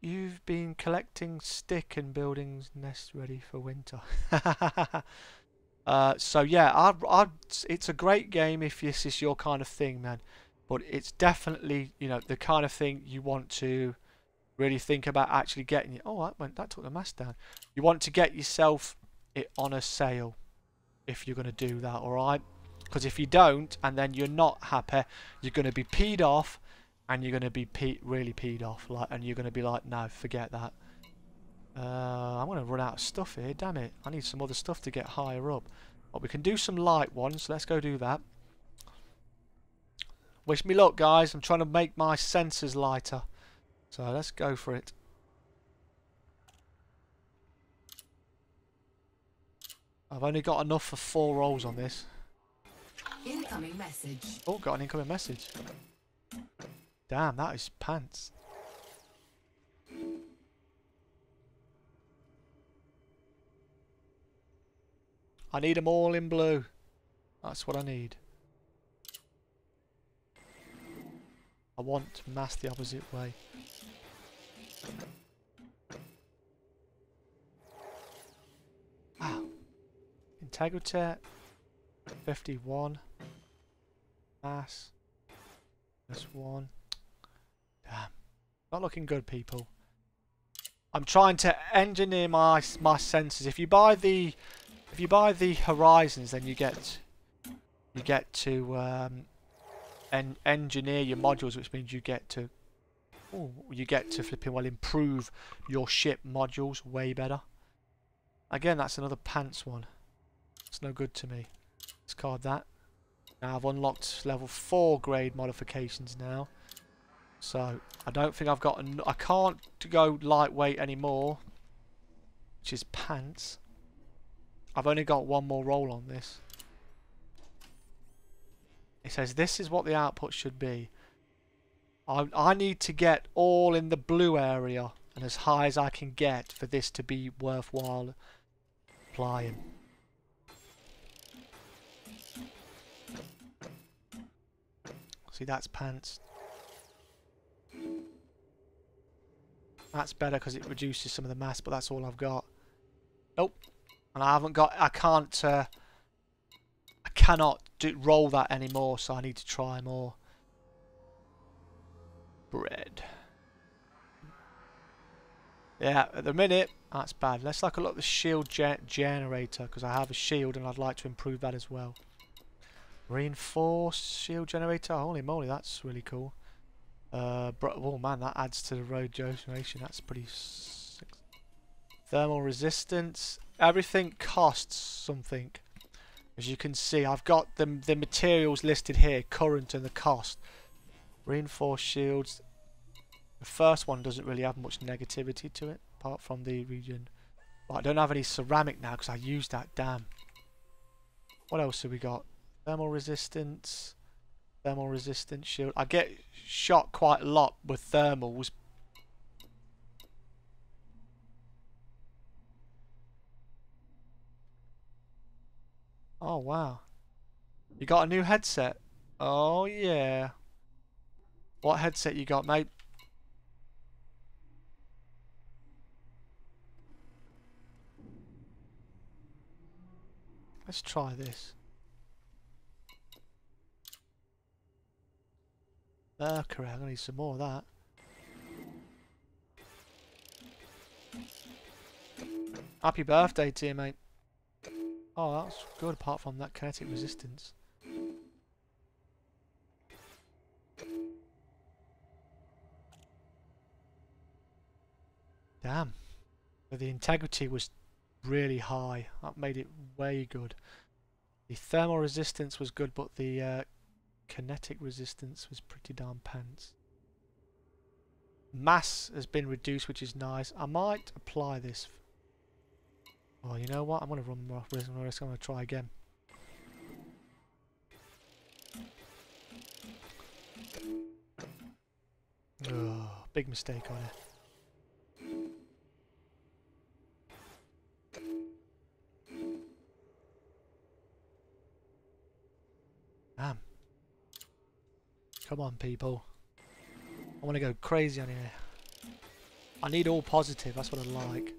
You've been collecting stick and building nests ready for winter. So yeah, it's a great game if this is your kind of thing, man. But it's definitely, you know, the kind of thing you want to really think about actually getting. Oh, that took the mass down. You want to get yourself it on a sale if you're going to do that, all right? Because if you don't, and then you're not happy, you're going to be peed off, and you're going to be really peed off, like, and you're going to be like, no, forget that. I'm going to run out of stuff here, damn it. I need some other stuff to get higher up. But we can do some light ones, so let's go do that. Wish me luck, guys. I'm trying to make my sensors lighter. So let's go for it. I've only got enough for 4 rolls on this. Incoming message. Oh, got an incoming message. Damn, that is pants. I need them all in blue. That's what I need. I want to mass the opposite way. Wow. Integrity 51. Mass. This one. Damn. Not looking good, people. I'm trying to engineer my sensors. If you buy the Horizons, then you get to engineer your modules, which means you get to Ooh, you get to flipping well improve your ship modules way better. Again, that's another pants one. It's no good to me. Discard that. Now I've unlocked level 4 grade modifications now. So I don't think I've got I can't go lightweight anymore, which is pants. I've only got one more roll on this. It says this is what the output should be. I need to get all in the blue area and as high as I can get for this to be worthwhile applying. See, that's pants. That's better because it reduces some of the mass, but that's all I've got. Nope. And I haven't got, I cannot roll that anymore, so I need to try more. Bread. Yeah, at the minute, that's bad. Let's look at the shield generator, because I have a shield and I'd like to improve that as well. Reinforced shield generator. Holy moly, that's really cool. Oh man, that adds to the road generation. That's pretty sick. Thermal resistance. Everything costs something. As you can see, I've got the materials listed here, current and the cost. Reinforced shields. The first one doesn't really have much negativity to it, apart from the region. But I don't have any ceramic now because I used that. Damn. What else have we got? Thermal resistance. Thermal resistance shield. I get shot quite a lot with thermals. Oh wow. You got a new headset? Oh yeah. What headset you got, mate? Let's try this. Mercury, I'm gonna need some more of that. Happy birthday to you, mate. Oh, that's good apart from that kinetic resistance. Damn. But the integrity was really high. That made it way good. The thermal resistance was good, but the kinetic resistance was pretty darn pants. Mass has been reduced, which is nice. I might apply this. Oh, you know what? I'm going to run risk. I'm going to try again. Oh, big mistake on it. Damn. Come on, people. I want to go crazy on here. I need all positive. That's what I like.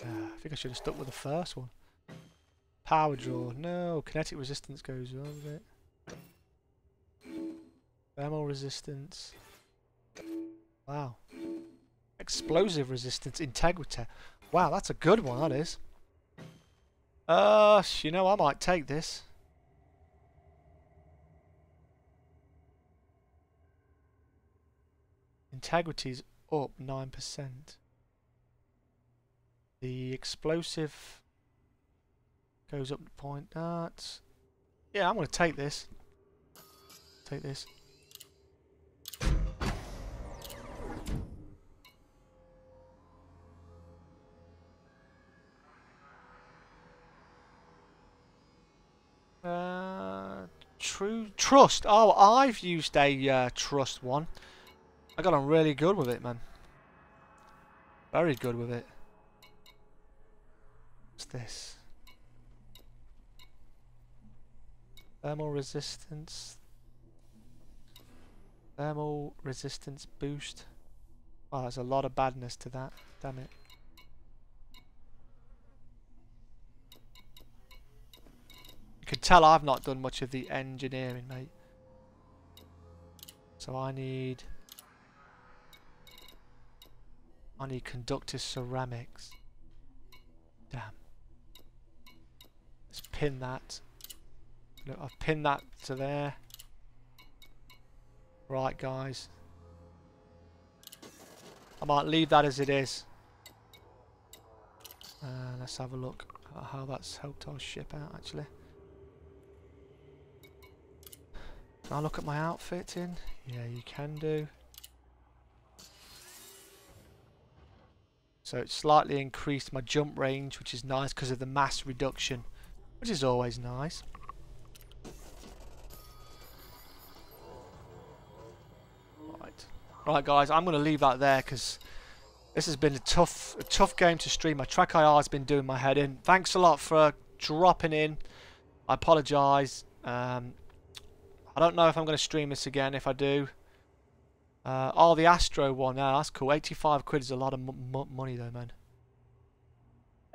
I think I should have stuck with the first one. Power draw. No. Kinetic resistance goes over it. Thermal resistance. Wow. Explosive resistance. Integrity. Wow, that's a good one, that is. You know, I might take this. Integrity's up 9%. The explosive goes up to point that. Yeah, I'm going to take this. Take this. Trust. Oh, I've used a trust one. I got on really good with it, man. Very good with it. What's this? Thermal resistance. Thermal resistance boost. Oh, there's a lot of badness to that. Damn it. You can tell I've not done much of the engineering, mate. So I need conductive ceramics. Damn. Let's pin that. Look, I've pinned that to there. Right, guys. I might leave that as it is. Let's have a look at how that's helped our ship out, actually. Can I look at my outfitting? Yeah, you can do. So it's slightly increased my jump range, which is nice because of the mass reduction, which is always nice. Right guys, I'm going to leave that there because this has been a tough game to stream. My track IR has been doing my head in. Thanks a lot for dropping in. I apologise. I don't know if I'm going to stream this again. If I do, oh, the Astro one. Yeah, that's cool. 85 quid is a lot of money though, man.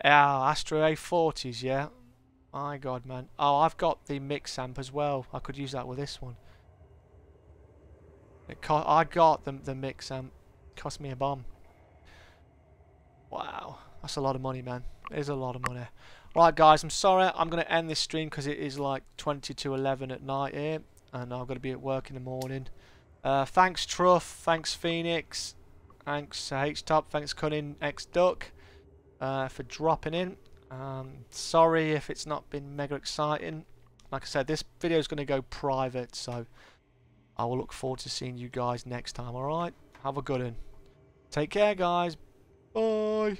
Yeah, Astro A40s. Yeah. My God, man. Oh, I've got the mix amp as well. I could use that with this one. I got the mix amp. Cost me a bomb. Wow, that's a lot of money, man. It is a lot of money. Right, guys, I'm sorry. I'm going to end this stream because it is like 20 to 11 at night here, and I've got to be at work in the morning. Thanks, Truff. Thanks, Phoenix. Thanks, H-Top. Thanks, Cunning X Duck, for dropping in. Sorry if it's not been mega exciting. Like I said, this video is going to go private, so I will look forward to seeing you guys next time. Alright? Have a good one. Take care, guys. Bye.